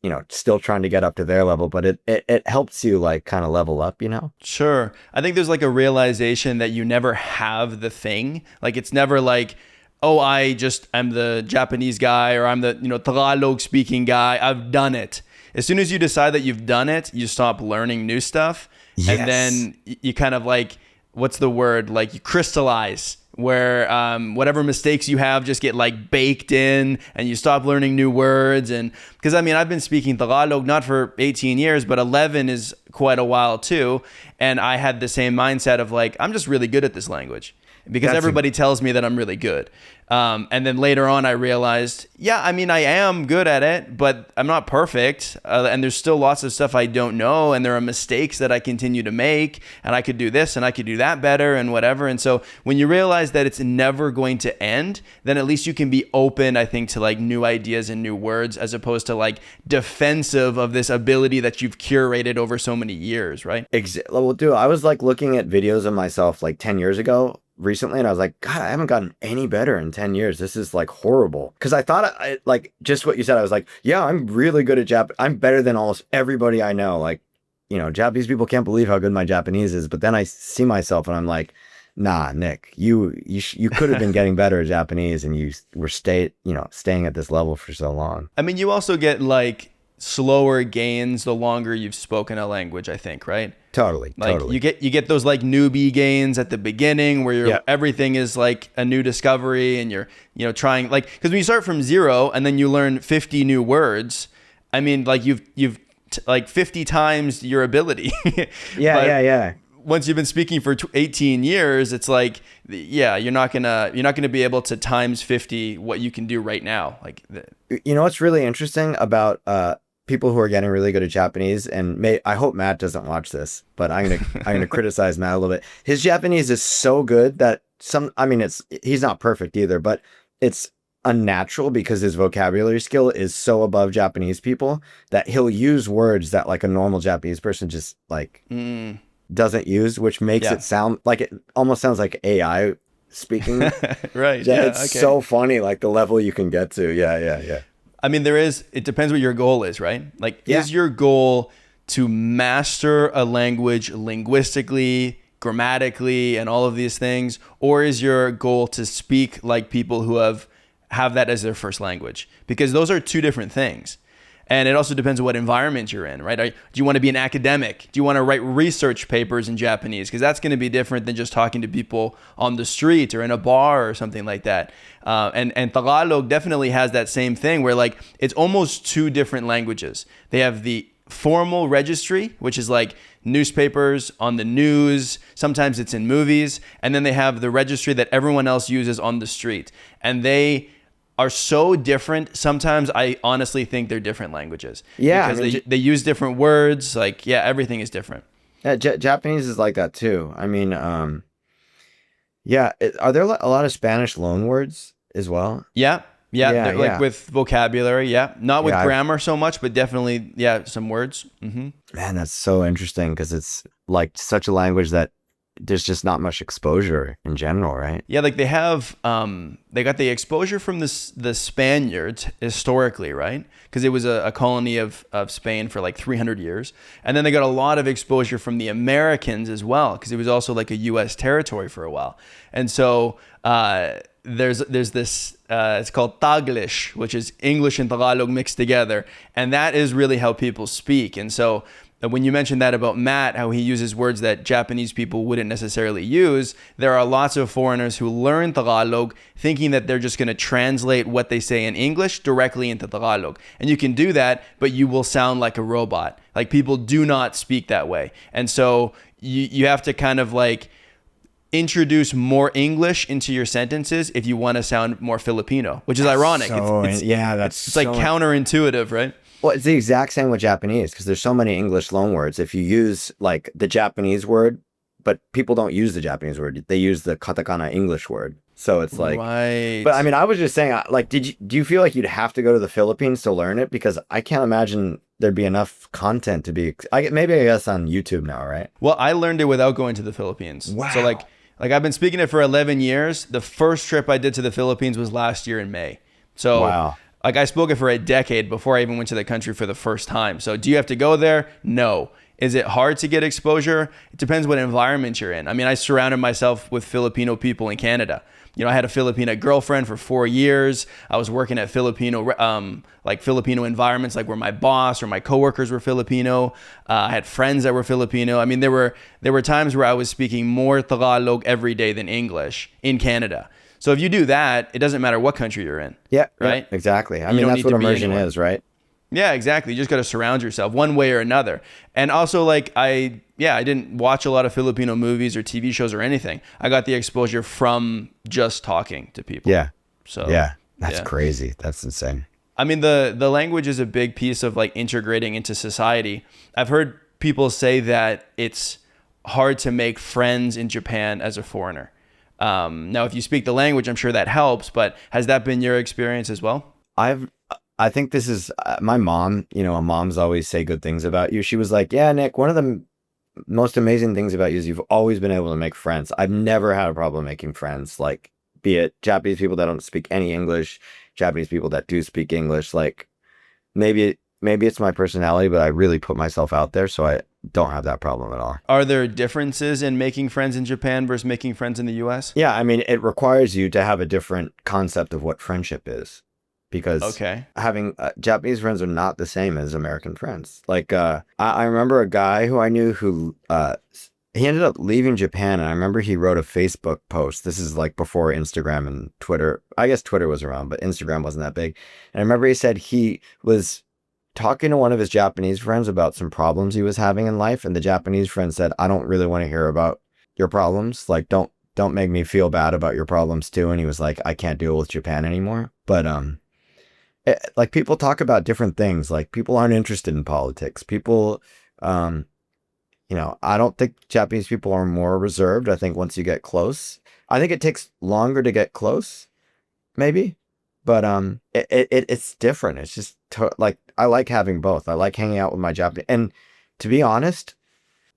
you know, still trying to get up to their level, but it helps you like kind of level up, you know? Sure. I think there's like a realization that you never have the thing. Like it's never like, oh, I'm the Japanese guy, or I'm the, you know, Tagalog speaking guy. I've done it. As soon as you decide that you've done it, you stop learning new stuff. Yes. And then you kind of like, what's the word? Like you crystallize, where whatever mistakes you have just get like baked in, and you stop learning new words. And because I mean, I've been speaking Tagalog not for 18 years, but 11 is quite a while too. And I had the same mindset of like, I'm just really good at this language because everybody tells me that I'm really good. And then later on, I realized, yeah, I mean, I am good at it, but I'm not perfect. And there's still lots of stuff I don't know. And there are mistakes that I continue to make. And I could do this and I could do that better and whatever. And so when you realize that it's never going to end, then at least you can be open, I think, to like new ideas and new words, as opposed to like defensive of this ability that you've curated over so many years, right? Well, dude, I was like looking at videos of myself like 10 years ago recently, and I was like, God, I haven't gotten any better in 10 years. This is like horrible. Because I thought, like just what you said, I was like, yeah, I'm really good at Japanese. I'm better than almost everybody I know. Like, you know, Japanese people can't believe how good my Japanese is. But then I see myself and I'm like, nah, Nick, you could have been getting better at Japanese, and you were staying at this level for so long. I mean, you also get like slower gains the longer you've spoken a language, I think, right? Totally. You get those like newbie gains at the beginning where everything is like a new discovery, and you're, you know, trying, like, because when you start from zero and then you learn 50 new words, I mean, like you've like 50 times your ability. Yeah. Once you've been speaking for 18 years, it's like, yeah, you're not gonna be able to times 50 what you can do right now. Like, you know what's really interesting about people who are getting really good at Japanese, and I hope Matt doesn't watch this, but I'm gonna criticize Matt a little bit. His Japanese is so good that he's not perfect either, but it's unnatural because his vocabulary skill is so above Japanese people that he'll use words that like a normal Japanese person just like doesn't use, which makes it sound like, it almost sounds like AI speaking. Right. It's so funny, like the level you can get to. Yeah. I mean, it depends what your goal is, right? Like, is your goal to master a language linguistically, grammatically, and all of these things? Or is your goal to speak like people who have that as their first language? Because those are two different things. And it also depends on what environment you're in, right? Do you want to be an academic? Do you want to write research papers in Japanese? Because that's going to be different than just talking to people on the street or in a bar or something like that. And Tagalog definitely has that same thing where like it's almost two different languages. They have the formal registry, which is like newspapers, on the news, sometimes it's in movies. And then they have the registry that everyone else uses on the street. And they are so different. Sometimes I honestly think they're different languages. Yeah. Because they use different words. Like, yeah, everything is different. Yeah, Japanese is like that too. I mean, are there a lot of Spanish loan words as well? Yeah. Like with vocabulary. Yeah. Not with grammar so much, but definitely, some words. Mm-hmm. Man, that's so interesting because it's like such a language that there's just not much exposure in general, right? Yeah, like they have, they got the exposure from the Spaniards historically, right? Because it was a colony of Spain for like 300 years. And then they got a lot of exposure from the Americans as well, because it was also like a U.S. territory for a while. And so there's this it's called Taglish, which is English and Tagalog mixed together, and that is really how people speak. And so when you mentioned that about Matt, how he uses words that Japanese people wouldn't necessarily use, there are lots of foreigners who learn Tagalog thinking that they're just going to translate what they say in English directly into Tagalog. And you can do that, but you will sound like a robot. Like, people do not speak that way. And so you have to kind of like introduce more English into your sentences if you want to sound more Filipino, which is ironic. So, it's so like counterintuitive, right? Well, it's the exact same with Japanese, because there's so many English loanwords. If you use like the Japanese word, but people don't use the Japanese word, they use the katakana English word. So it's like, right. But I mean, I was just saying, like, do you feel like you'd have to go to the Philippines to learn it? Because I can't imagine there'd be enough content to be, maybe I guess on YouTube now, right? Well, I learned it without going to the Philippines. Wow. So like I've been speaking it for 11 years. The first trip I did to the Philippines was last year in May. So wow. Like, I spoke it for a decade before I even went to the country for the first time. So do you have to go there? No. Is it hard to get exposure? It depends what environment you're in. I mean, I surrounded myself with Filipino people in Canada. You know, I had a Filipina girlfriend for 4 years. I was working at Filipino environments, like where my boss or my coworkers were Filipino. I had friends that were Filipino. I mean, there were times where I was speaking more Tagalog every day than English in Canada. So if you do that, it doesn't matter what country you're in. Yeah, right? Yeah, exactly. I mean, that's what immersion is, right? Yeah, exactly. You just got to surround yourself one way or another. And also, like, I didn't watch a lot of Filipino movies or TV shows or anything. I got the exposure from just talking to people. Yeah. So yeah, that's crazy. That's insane. I mean, the language is a big piece of like integrating into society. I've heard people say that it's hard to make friends in Japan as a foreigner. Now, if you speak the language, I'm sure that helps, but has that been your experience as well? I think this is my mom. You know, moms always say good things about you. She was like, yeah, Nick, one of the most amazing things about you is you've always been able to make friends. I've never had a problem making friends, like, be it Japanese people that don't speak any English, Japanese people that do speak English. Like, maybe it's my personality, but I really put myself out there, so I don't have that problem at all. Are there differences in making friends in Japan versus making friends in the US? Yeah, I mean, it requires you to have a different concept of what friendship is, because having Japanese friends are not the same as American friends. Like, I remember a guy who I knew who he ended up leaving Japan, and I remember he wrote a Facebook post. This is like before Instagram and Twitter. I guess Twitter was around, but Instagram wasn't that big. And I remember he said he was talking to one of his Japanese friends about some problems he was having in life, and the Japanese friend said, I don't really want to hear about your problems. Like, don't make me feel bad about your problems too. And he was like, I can't deal with Japan anymore. But like, people talk about different things. Like, people aren't interested in politics. People, you know, I don't think Japanese people are more reserved. I think once you get close, I think it takes longer to get close, maybe. But it's different. It's just like, I like having both. I like hanging out with my Japanese. And to be honest,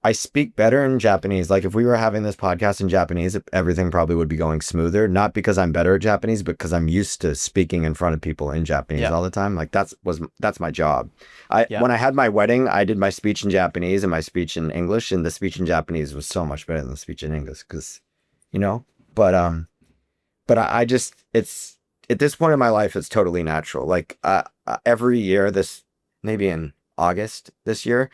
I speak better in Japanese. Like, if we were having this podcast in Japanese, everything probably would be going smoother. Not because I'm better at Japanese, but because I'm used to speaking in front of people in Japanese all the time. Like, that's my job. When I had my wedding, I did my speech in Japanese and my speech in English, and the speech in Japanese was so much better than the speech in English, because, you know. But I just, it's, at this point in my life, it's totally natural. Like, every year, maybe in August this year,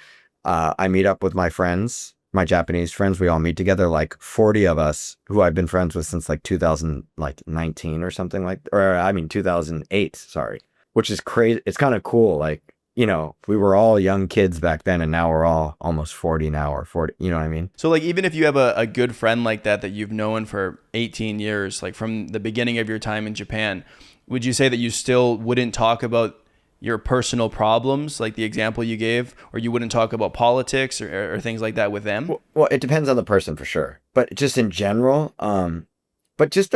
I meet up with my friends, my Japanese friends. We all meet together, like 40 of us who I've been friends with since like 2019 or something, like, or I mean 2008, sorry, which is crazy. It's kind of cool. Like, you know, we were all young kids back then, and now we're all almost 40 now, or 40, you know what I mean? So like, even if you have a good friend like that you've known for 18 years, like from the beginning of your time in Japan, would you say that you still wouldn't talk about your personal problems, like the example you gave, or you wouldn't talk about politics or things like that with them? Well, it depends on the person for sure, but just in general, but just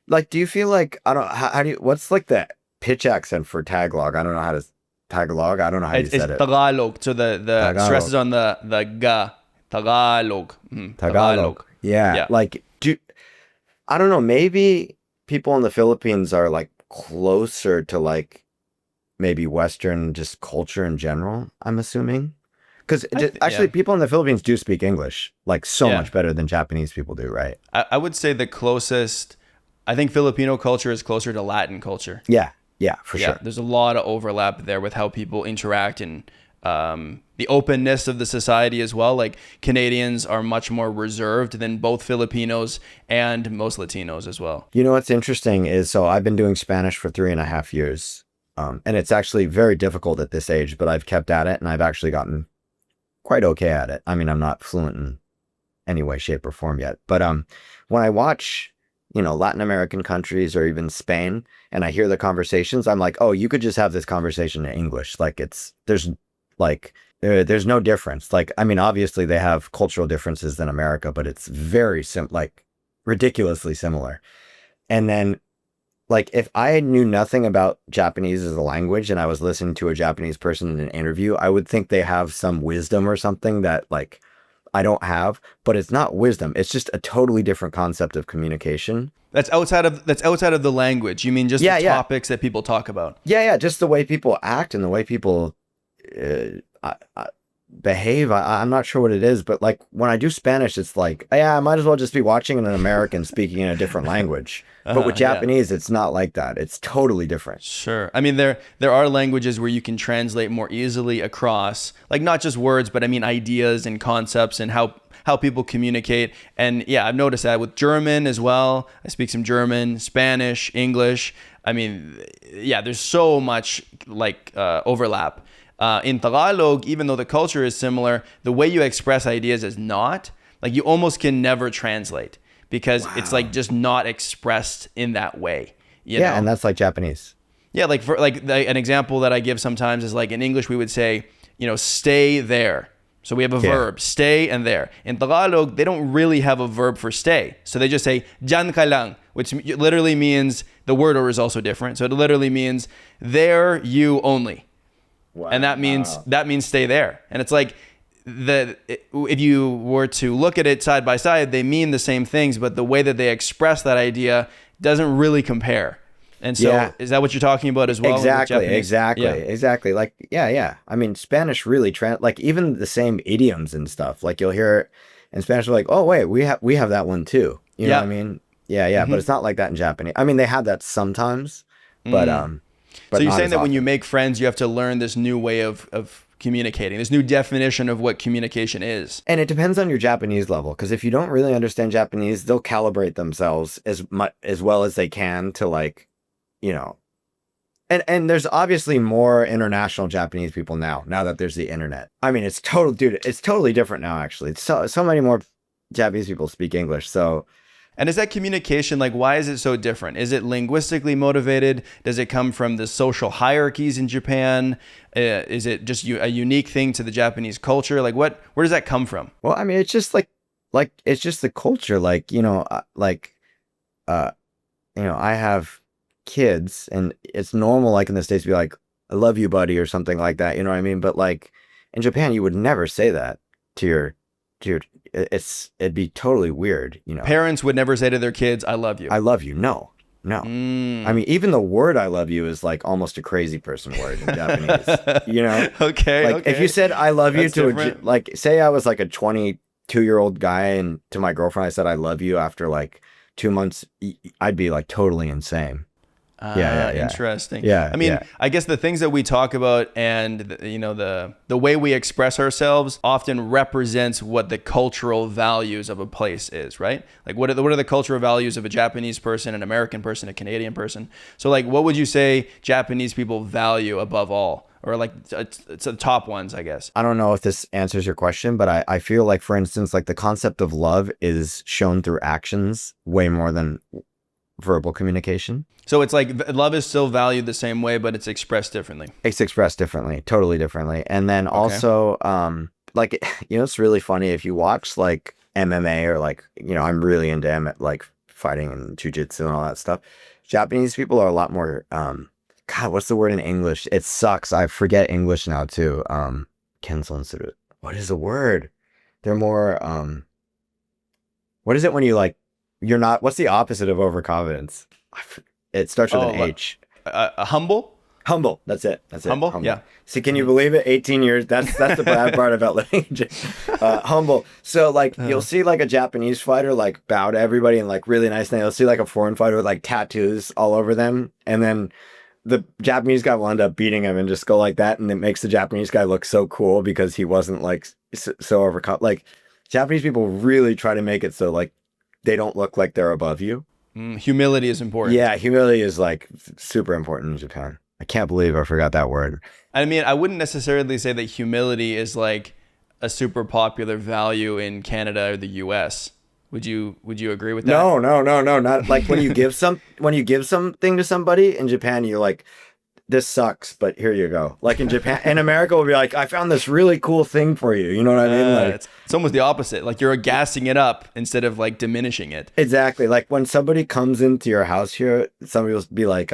like, do you feel like, I don't, how do you, what's like the pitch accent for Tagalog? I don't know how to, Tagalog? I don't know how you said it. It's Tagalog, so the Tagalog. stress is on the ga. Tagalog. Tagalog. Yeah. Like, I don't know, maybe people in the Philippines are like closer to like maybe Western just culture in general, I'm assuming. Because actually, yeah. people in the Philippines do speak English like so Yeah. much better than Japanese people do, right? I would say the closest, I think Filipino culture is closer to Latin culture. Yeah, yeah, for Yeah, sure. there's a lot of overlap there with how people interact and the openness of the society as well. Like Canadians are much more reserved than both Filipinos and most Latinos as well. You know what's interesting is, so I've been doing Spanish for 3.5 years, and it's actually very difficult at this age, but I've kept at it, and I've actually gotten quite okay at it. I mean, I'm not fluent in any way, shape, or form yet, but when I watch, Latin American countries or even Spain, and I hear the conversations, I'm like, oh, you could just have this conversation in English. Like there's no difference. Like, I mean, obviously they have cultural differences than America, but it's very like ridiculously similar. And then, like, if I knew nothing about Japanese as a language and I was listening to a Japanese person in an interview, I would think they have some wisdom or something that, like, I don't have, but it's not wisdom. It's just a totally different concept of communication. That's outside of the language. You mean just the topics that people talk about? Yeah, just the way people act and the way people behave. I'm not sure what it is, but like when I do Spanish, it's like, yeah, I might as well just be watching an American speaking in a different language. But with Japanese, it's not like that. It's totally different. Sure. I mean, there are languages where you can translate more easily across, like not just words, but I mean ideas and concepts and how people communicate. And yeah, I've noticed that with German as well. I speak some German, Spanish, English. I mean, yeah, there's so much like overlap. In Tagalog, even though the culture is similar, the way you express ideas is not. Like you almost can never translate because it's like just not expressed in that way. You know? And that's like Japanese. Yeah, like for an example that I give sometimes is like in English we would say, stay there. So we have a verb, stay and there. In Tagalog, they don't really have a verb for stay. So they just say, dyan ka lang, which literally means, the word order is also different. So it literally means, there you only. Wow. And that means stay there. And it's like, if you were to look at it side by side, they mean the same things, but the way that they express that idea doesn't really compare. And so is that what you're talking about as well? Exactly. Like, yeah. I mean, Spanish really, like even the same idioms and stuff, like you'll hear it in Spanish, like, oh, wait, we have that one too. You know what I mean? Yeah. Mm-hmm. But it's not like that in Japanese. I mean, they have that sometimes, but so you're saying that often. When you make friends, you have to learn this new way of communicating, this new definition of what communication is. And it depends on your Japanese level, because if you don't really understand Japanese, they'll calibrate themselves as well as they can to like, and there's obviously more international Japanese people now that there's the internet. I mean, it's totally different now, actually. It's so many more Japanese people speak English. So. And is that communication, like, why is it so different? Is it linguistically motivated? Does it come from the social hierarchies in Japan? Is it just a unique thing to the Japanese culture? Like, where does that come from? Well, I mean, it's just like it's just the culture. Like, I have kids, and it's normal, like in the States, to be like, "I love you, buddy," or something like that. You know what I mean? But like in Japan, you would never say that to your. It'd be totally weird, Parents would never say to their kids, "I love you." I love you. No. I mean, even the word "I love you" is like almost a crazy person word in Japanese. Okay. Like if you said "I love you" to like, say I was like a 22-year-old guy, and to my girlfriend I said "I love you" after like 2 months, I'd be like totally insane. Interesting. I mean, I guess the things that we talk about and the way we express ourselves often represents what the cultural values of a place is, right? Like what are the cultural values of a Japanese person, an American person, a Canadian person? So like, what would you say Japanese people value above all? Or like it's the top ones, I guess. I don't know if this answers your question, but I feel like, for instance, like the concept of love is shown through actions way more than verbal communication. So it's like love is still valued the same way, but it's expressed differently. It's expressed differently, totally differently. And then also, like, it's really funny if you watch like MMA or like, I'm really into like fighting and jujitsu and all that stuff. Japanese people are a lot more, God, what's the word in English? It sucks. I forget English now too. Kenzon suru. What is the word? They're more, what is it when you like, you're not, what's the opposite of overconfidence? It starts with an H. Humble? Humble. That's it. That's it. Humble? Yeah. See, can you believe it? 18 years. That's the bad part about living. Humble. So like you'll see like a Japanese fighter like bow to everybody and like really nice thing. You'll see like a foreign fighter with like tattoos all over them, and then the Japanese guy will end up beating him and just go like that, and it makes the Japanese guy look so cool because he wasn't like so overcome. Like Japanese people really try to make it so like they don't look like they're above you. Humility is important. Yeah, humility is like super important in Japan. I can't believe I forgot that word. I mean, I wouldn't necessarily say that humility is like a super popular value in Canada or the US. Would you agree with that? No. Not like when you give something to somebody in Japan, you're like, this sucks, but here you go. Like in Japan, in America, we'll be like, I found this really cool thing for you. You know what I mean? Like it's almost the opposite. Like you're gassing it up instead of like diminishing it. Exactly. Like when somebody comes into your house here, somebody will be like,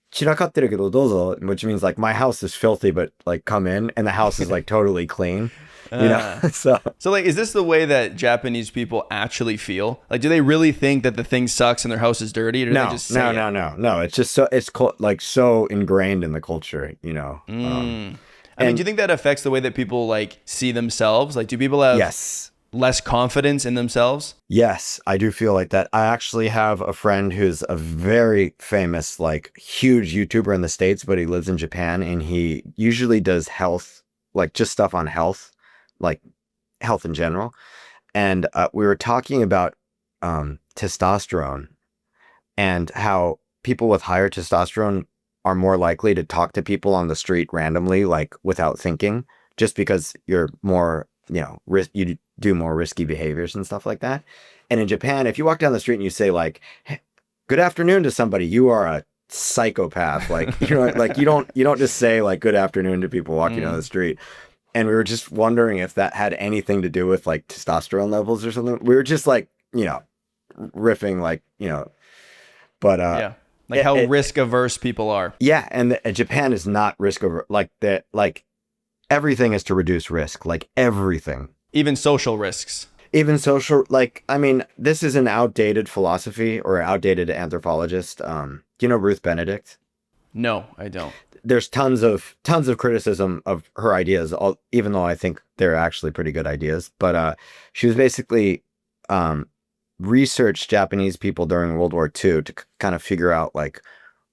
散らかってるけどどうぞ, which means like my house is filthy, but like come in, and the house is like totally clean. You know, so like, is this the way that Japanese people actually feel? Like, do they really think that the thing sucks and their house is dirty, or do they just say it? No. It's just like so ingrained in the culture, you know. I mean, do you think that affects the way that people like see themselves? Like, do people have less confidence in themselves? Yes, I do feel like that. I actually have a friend who's a very famous, like huge YouTuber in the States, but he lives in Japan, and he usually does health, like just stuff on health, like health in general. And we were talking about testosterone and how people with higher testosterone are more likely to talk to people on the street randomly, like without thinking, just because you're more, you know, you do more risky behaviors and stuff like that. And in Japan, if you walk down the street and you say like, hey, good afternoon to somebody, you are a psychopath. Like, you know, like you don't just say like good afternoon to people walking down the street. And we were just wondering if that had anything to do with like testosterone levels or something. We were just like, you know, riffing, like, you know, but like how risk averse people are. Yeah, and Japan is not risk averse. Like that, like everything is to reduce risk. Like everything, even social risks. Even social, like, I mean, this is an outdated philosophy or outdated anthropologist. Do you know Ruth Benedict? No, I don't. There's tons of criticism of her ideas, even though I think they're actually pretty good ideas. But she was basically researched Japanese people during World War II to kind of figure out like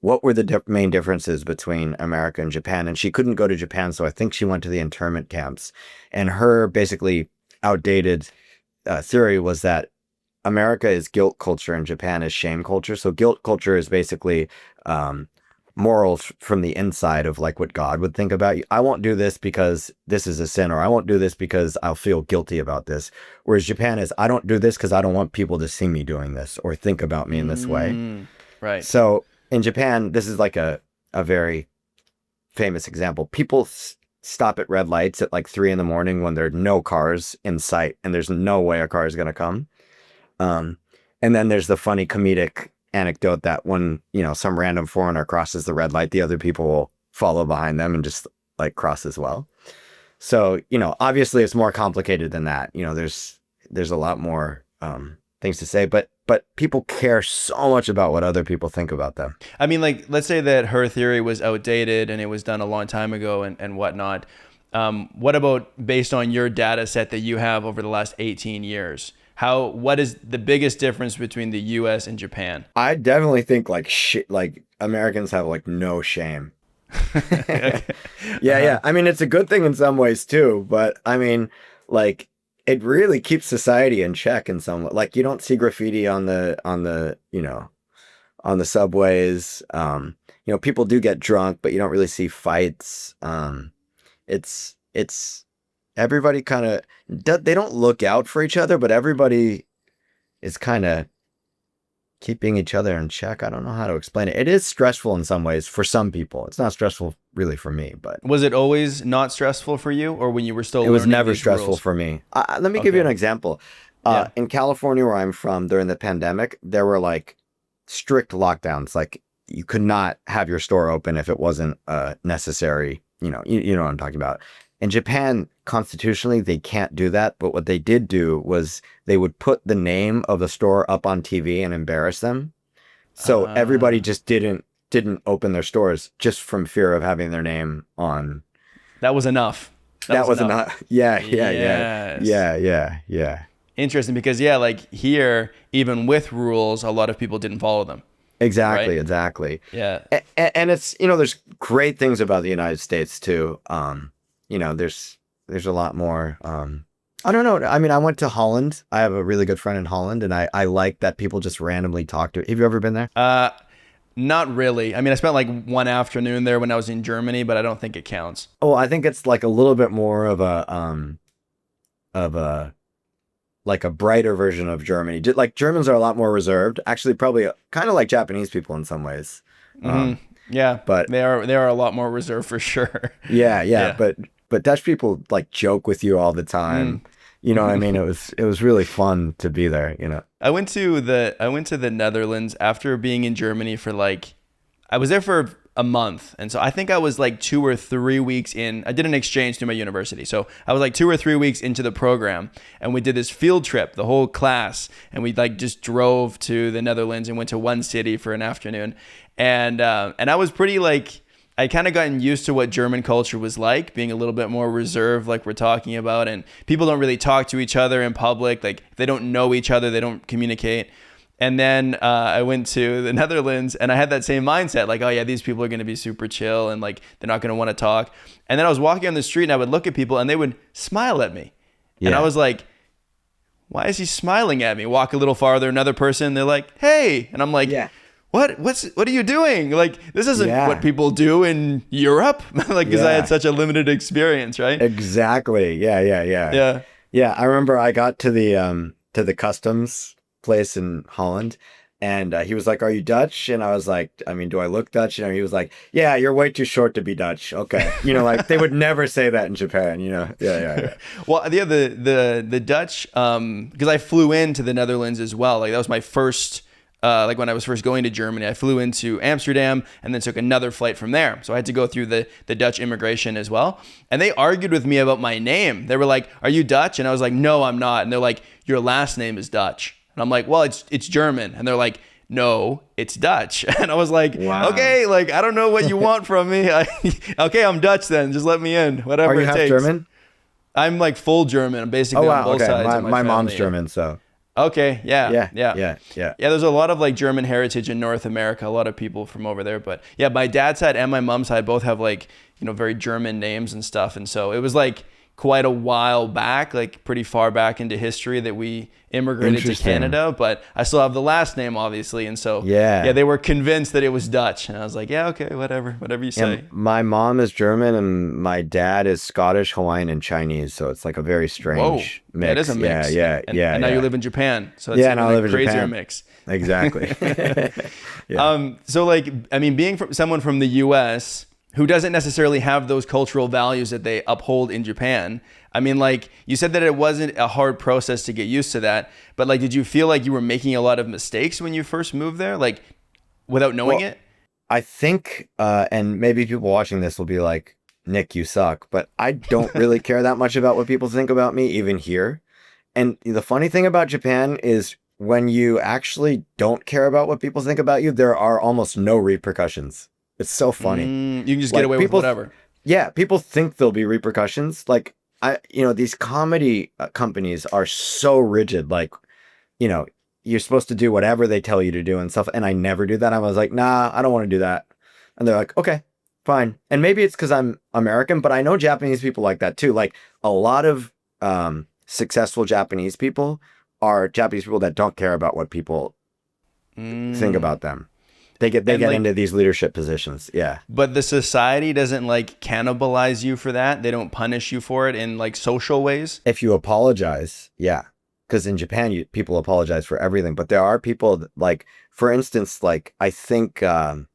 what were the main differences between America and Japan. And she couldn't go to Japan, so I think she went to the internment camps. And her basically outdated theory was that America is guilt culture and Japan is shame culture. So guilt culture is basically morals from the inside of like what God would think about you. I won't do this because this is a sin, or I won't do this because I'll feel guilty about this. Whereas Japan is, I don't do this because I don't want people to see me doing this or think about me in this way. Right. So in Japan, this is like a very famous example. People stop at red lights at like 3 a.m. when there are no cars in sight and there's no way a car is going to come. And then there's the funny comedic anecdote that when, you know, some random foreigner crosses the red light, the other people will follow behind them and just like cross as well. So, you know, obviously it's more complicated than that. You know, there's a lot more things to say, but people care so much about what other people think about them. I mean, like, let's say that her theory was outdated and it was done a long time ago and whatnot. What about based on your data set that you have over the last 18 years? What is the biggest difference between the US and Japan? I definitely think like Americans have like no shame. Yeah. I mean, it's a good thing in some ways too, but I mean, like, it really keeps society in check in some way. Like, you don't see graffiti on the you know, on the subways. You know, people do get drunk, but you don't really see fights. It's everybody kind of, they don't look out for each other, but everybody is kind of keeping each other in check. I don't know how to explain it. It is stressful in some ways for some people. It's not stressful really for me, but. Was it always not stressful for you, or when you were still learning? It was never these stressful rules? for me. Let me give you an example. In California, where I'm from, during the pandemic, there were like strict lockdowns. Like, you could not have your store open if it wasn't necessary. You know what I'm talking about. In Japan, constitutionally, they can't do that. But what they did do was they would put the name of the store up on TV and embarrass them. So everybody just didn't didn't open their stores just from fear of having their name on. That was enough. That was enough. Yeah. Yes. Yeah. Interesting, because like here, even with rules, a lot of people didn't follow them. Exactly. Right? Exactly. Yeah. And it's, there's great things about the United States too. There's a lot more, I don't know. I mean, I went to Holland. I have a really good friend in Holland, and I like that people just randomly talk to. Have you ever been there? Not really. I mean, I spent like one afternoon there when I was in Germany, but I don't think it counts. Oh, I think it's like a little bit more of a like a brighter version of Germany. Like Germans are a lot more reserved. Actually, probably kind of like Japanese people in some ways. Yeah, but they are a lot more reserved for sure. Yeah. But Dutch people like joke with you all the time. You know what I mean? It was really fun to be there, I went to the Netherlands after being in Germany for I was there for a month. And so I think I was like 2 or 3 weeks in. I did an exchange through my university. So I was like 2 or 3 weeks into the program, and we did this field trip, the whole class. And we just drove to the Netherlands and went to one city for an afternoon. And I was pretty I kind of gotten used to what German culture was like, being a little bit more reserved, like we're talking about. And people don't really talk to each other in public. Like they don't know each other. They don't communicate. And then I went to the Netherlands, and I had that same mindset. Like, oh yeah, these people are going to be super chill, and they're not going to want to talk. And then I was walking on the street, and I would look at people, and they would smile at me. Yeah. And I was like, why is he smiling at me? Walk a little farther, another person, they're like, hey. And I'm like, yeah. What are you doing? This isn't what people do in Europe. Because I had such a limited experience, right? Exactly. Yeah. I remember I got to the customs place in Holland, and he was like, "Are you Dutch?" And I was like, "I mean, do I look Dutch?" And he was like, "Yeah, you're way too short to be Dutch." Okay, they would never say that in Japan. Yeah. Well, the Dutch, because I flew into the Netherlands as well. That was my first. When I was first going to Germany, I flew into Amsterdam and then took another flight from there. So I had to go through the Dutch immigration as well. And they argued with me about my name. They were like, "Are you Dutch?" And I was like, "No, I'm not." And they're like, "Your last name is Dutch." And I'm like, "Well, it's German." And they're like, "No, it's Dutch." And I was like, wow. Okay, I don't know what you want from me. Okay, I'm Dutch then. Just let me in. Whatever it takes. Are you half German? I'm full German. I'm basically on both sides of my mom's German, so. Okay. Yeah. There's a lot of German heritage in North America. A lot of people from over there, but yeah, my dad's side and my mom's side both have very German names and stuff. And so it was quite a while back, pretty far back into history that we immigrated to Canada, but I still have the last name obviously. And so they were convinced that it was Dutch. And I was like, yeah, okay, whatever you say. My mom is German and my dad is Scottish, Hawaiian, and Chinese. So it's a very strange mix. It is a mix. And now you live in Japan. So it's now I live in crazier Japan. Mix. Exactly. So being someone from the US who doesn't necessarily have those cultural values that they uphold in Japan. I mean, you said that it wasn't a hard process to get used to that, but did you feel like you were making a lot of mistakes when you first moved there, without knowing it? I think, and maybe people watching this will be like, "Nick, you suck," but I don't really care that much about what people think about me, even here. And the funny thing about Japan is when you actually don't care about what people think about you, there are almost no repercussions. It's so funny. You can just get away with whatever. Yeah, people think there'll be repercussions. These comedy companies are so rigid. You're supposed to do whatever they tell you to do and stuff. And I never do that. I was like, nah, I don't want to do that. And they're like, okay, fine. And maybe it's because I'm American, but I know Japanese people like that too. A lot of successful Japanese people are Japanese people that don't care about what people think about them. They get into these leadership positions. Yeah. But the society doesn't cannibalize you for that. They don't punish you for it in social ways. If you apologize, yeah. Because in Japan, people apologize for everything. But there are people that, for instance, I think, and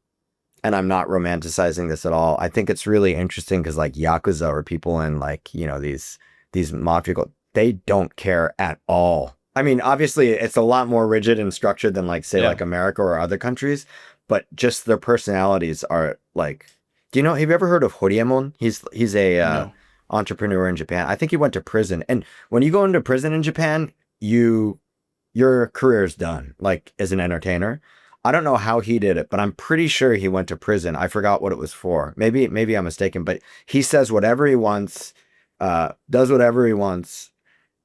I'm not romanticizing this at all. I think it's really interesting because Yakuza or people in these mafia, they don't care at all. I mean, obviously, it's a lot more rigid and structured than America or other countries, but just their personalities are have you ever heard of Horiemon? He's a entrepreneur in Japan. I think he went to prison. And when you go into prison in Japan, your career's done, as an entertainer. I don't know how he did it, but I'm pretty sure he went to prison. I forgot what it was for. Maybe I'm mistaken, but he says whatever he wants, does whatever he wants,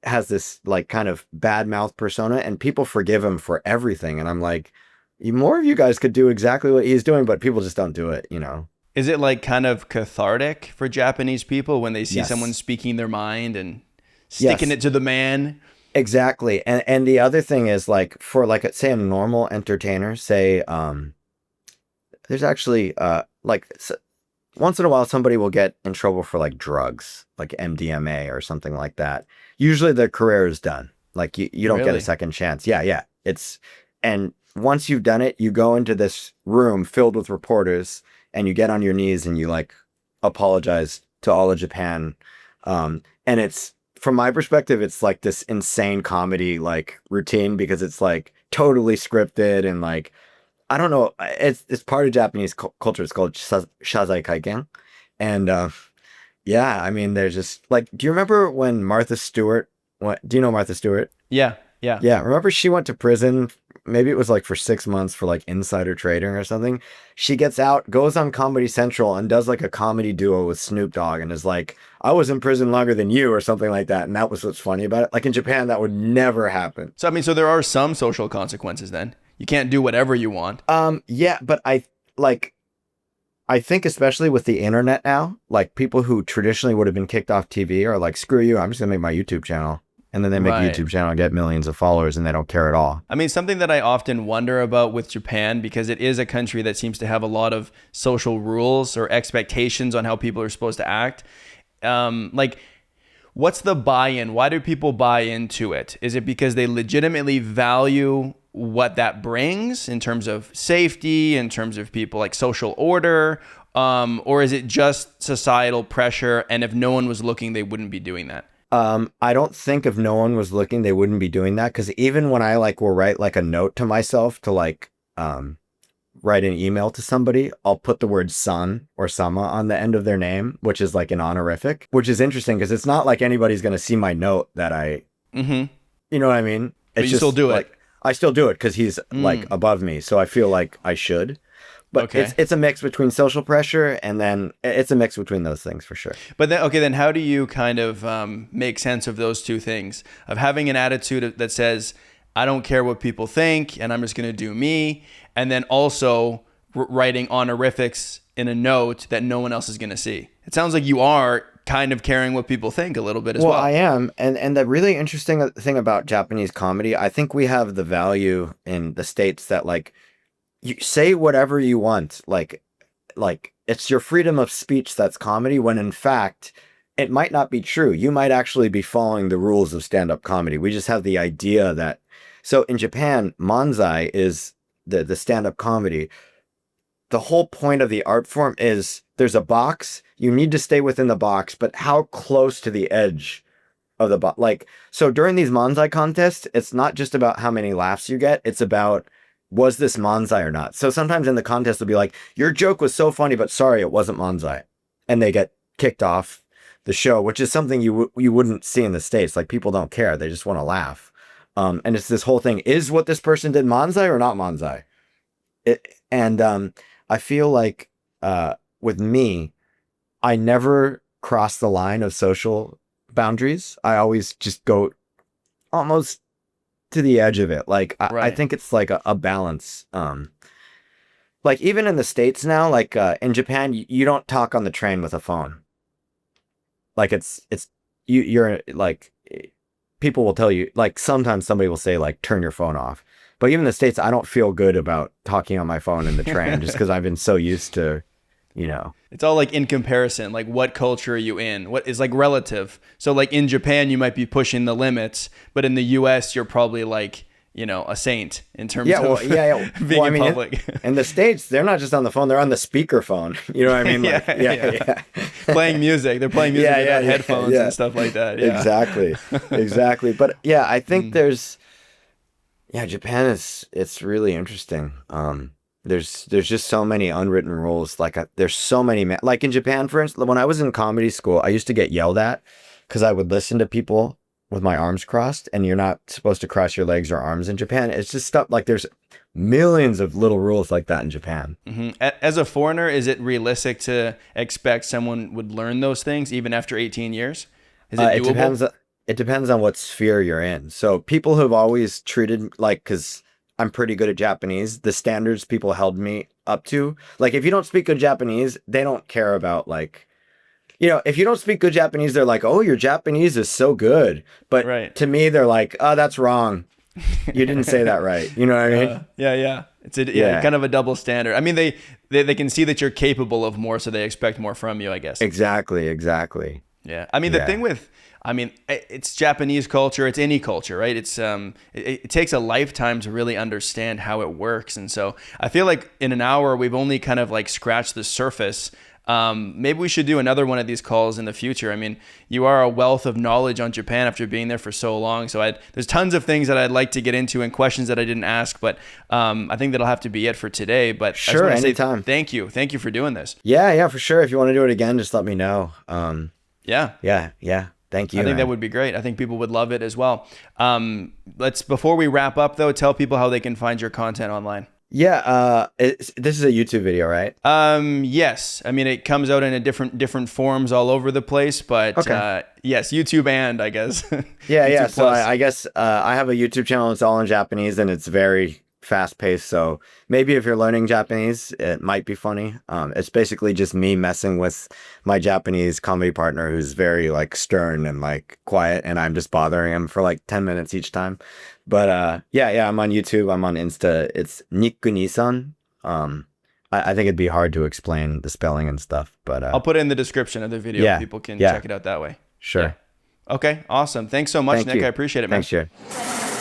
has this like kind of bad mouth persona, and people forgive him for everything. And I'm like, more of you guys could do exactly what he's doing, but people just don't do it, you know? Is it like kind of cathartic for Japanese people when they see Yes. someone speaking their mind and sticking it to the man? Exactly. And the other thing is like for like say a normal entertainer, say there's actually once in a while somebody will get in trouble for like drugs, like MDMA or something like that. Usually their career is done. Like you don't get Really? a second chance. Yeah. And once you've done it, you go into this room filled with reporters and you get on your knees and you like apologize to all of Japan. And it's, from my perspective, it's like this insane comedy like routine because it's like totally scripted and like, I don't know. It's part of Japanese culture. It's called shazai kaigen. And yeah, I mean, there's just like, do you remember when Martha Stewart, do you know Martha Stewart? Yeah. Yeah. Remember she went to prison? Maybe it was like for 6 months for like insider trading or something. She gets out, goes on Comedy Central and does like a comedy duo with Snoop Dogg and is like, I was in prison longer than you or something like that. And that was what's funny about it. Like in Japan, that would never happen. So, I mean, so there are some social consequences then. You can't do whatever you want. Yeah, but I think especially with the internet now, like people who traditionally would have been kicked off TV are like, screw you, I'm just gonna make my YouTube channel. And then they make a YouTube channel and get millions of followers and they don't care at all. I mean, something that I often wonder about with Japan, because it is a country that seems to have a lot of social rules or expectations on how people are supposed to act. Like, what's the buy-in? Why do people buy into it? Is it because they legitimately value what that brings in terms of safety, in terms of people like social order, or is it just societal pressure? And if no one was looking, they wouldn't be doing that. I don't think if no one was looking, they wouldn't be doing that. Cause even when I like will write like a note to myself to like, write an email to somebody, I'll put the word san or sama on the end of their name, which is like an honorific, which is interesting because it's not like anybody's going to see my note that you know what I mean? But you still do it. I still do it because he's like above me. So I feel like I should. But it's a mix between social pressure and then it's a mix between those things for sure. But then, okay, then how do you kind of make sense of those two things? Of having an attitude that says, I don't care what people think and I'm just going to do me. And then also writing honorifics in a note that no one else is going to see. It sounds like you are kind of caring what people think a little bit as well. Well, I am. And the really interesting thing about Japanese comedy, I think we have the value in the States that like, you say whatever you want, like it's your freedom of speech that's comedy, when in fact it might not be true. You might actually be following the rules of stand-up comedy. We just have the idea that. So in Japan, manzai is the stand-up comedy. The whole point of the art form is there's a box. You need to stay within the box, but how close to the edge of the box? Like, so during these manzai contests, it's not just about how many laughs you get. It's about, was this manzai or not? So sometimes in the contest they'll be like, your joke was so funny, but sorry, it wasn't manzai. And they get kicked off the show, which is something you wouldn't see in the States. Like people don't care. They just want to laugh. And it's this whole thing. Is what this person did manzai or not manzai? I feel like with me, I never cross the line of social boundaries. I always just go almost to the edge of it. Like I think it's like a balance. Like even in the States now, like in Japan, you don't talk on the train with a phone. Like you're like, people will tell you, like sometimes somebody will say like, turn your phone off. But even in the States, I don't feel good about talking on my phone in the train just because I've been so used to, you know. It's all like in comparison, like what culture are you in? What is like relative? So like in Japan, you might be pushing the limits, but in the US, you're probably like, you know, a saint in terms of being in public. In the States, they're not just on the phone, they're on the speaker phone. You know what I mean? Like, playing music. They're playing music without headphones and stuff like that. Yeah. Exactly. But yeah, I think Japan it's really interesting. There's just so many unwritten rules. Like there's so many, like in Japan, for instance, when I was in comedy school, I used to get yelled at because I would listen to people with my arms crossed, and you're not supposed to cross your legs or arms in Japan. It's just stuff like there's millions of little rules like that in Japan. As a foreigner, is it realistic to expect someone would learn those things even after 18 years? Is it doable? It depends on what sphere you're in. So people have always treated like, because I'm pretty good at Japanese, the standards people held me up to, like if you don't speak good Japanese, they don't care about like, if you don't speak good Japanese, they're like, oh, your Japanese is so good. But to me, they're like, oh, that's wrong. You didn't say that right. You know what I mean? Yeah. It's kind of a double standard. I mean, they can see that you're capable of more, so they expect more from you, I guess. Exactly. Yeah. I mean, the thing with, it's Japanese culture. It's any culture, right? It's it takes a lifetime to really understand how it works. And so I feel like in an hour, we've only kind of like scratched the surface. Maybe we should do another one of these calls in the future. I mean, you are a wealth of knowledge on Japan after being there for so long. So there's tons of things that I'd like to get into and questions that I didn't ask, but I think that'll have to be it for today. But sure, anytime. Thank you for doing this. Yeah, for sure. If you want to do it again, just let me know. Yeah. Thank you. I think that would be great. I think people would love it as well. Before we wrap up though, tell people how they can find your content online. Yeah, this is a YouTube video, right? Yes. I mean, it comes out in a different forms all over the place, but yes, YouTube and I guess. Yeah. So I guess I have a YouTube channel. It's all in Japanese and it's very fast paced. So maybe if you're learning Japanese, it might be funny. It's basically just me messing with my Japanese comedy partner who's very like stern and like quiet, and I'm just bothering him for like 10 minutes each time. But I'm on YouTube. I'm on Insta. It's Niku-Nisan. I think it'd be hard to explain the spelling and stuff, but I'll put it in the description of the video. People can check it out that way. Sure. Yeah. Okay. Awesome. Thanks so much, Nick. I appreciate it, man. Thanks, Jared.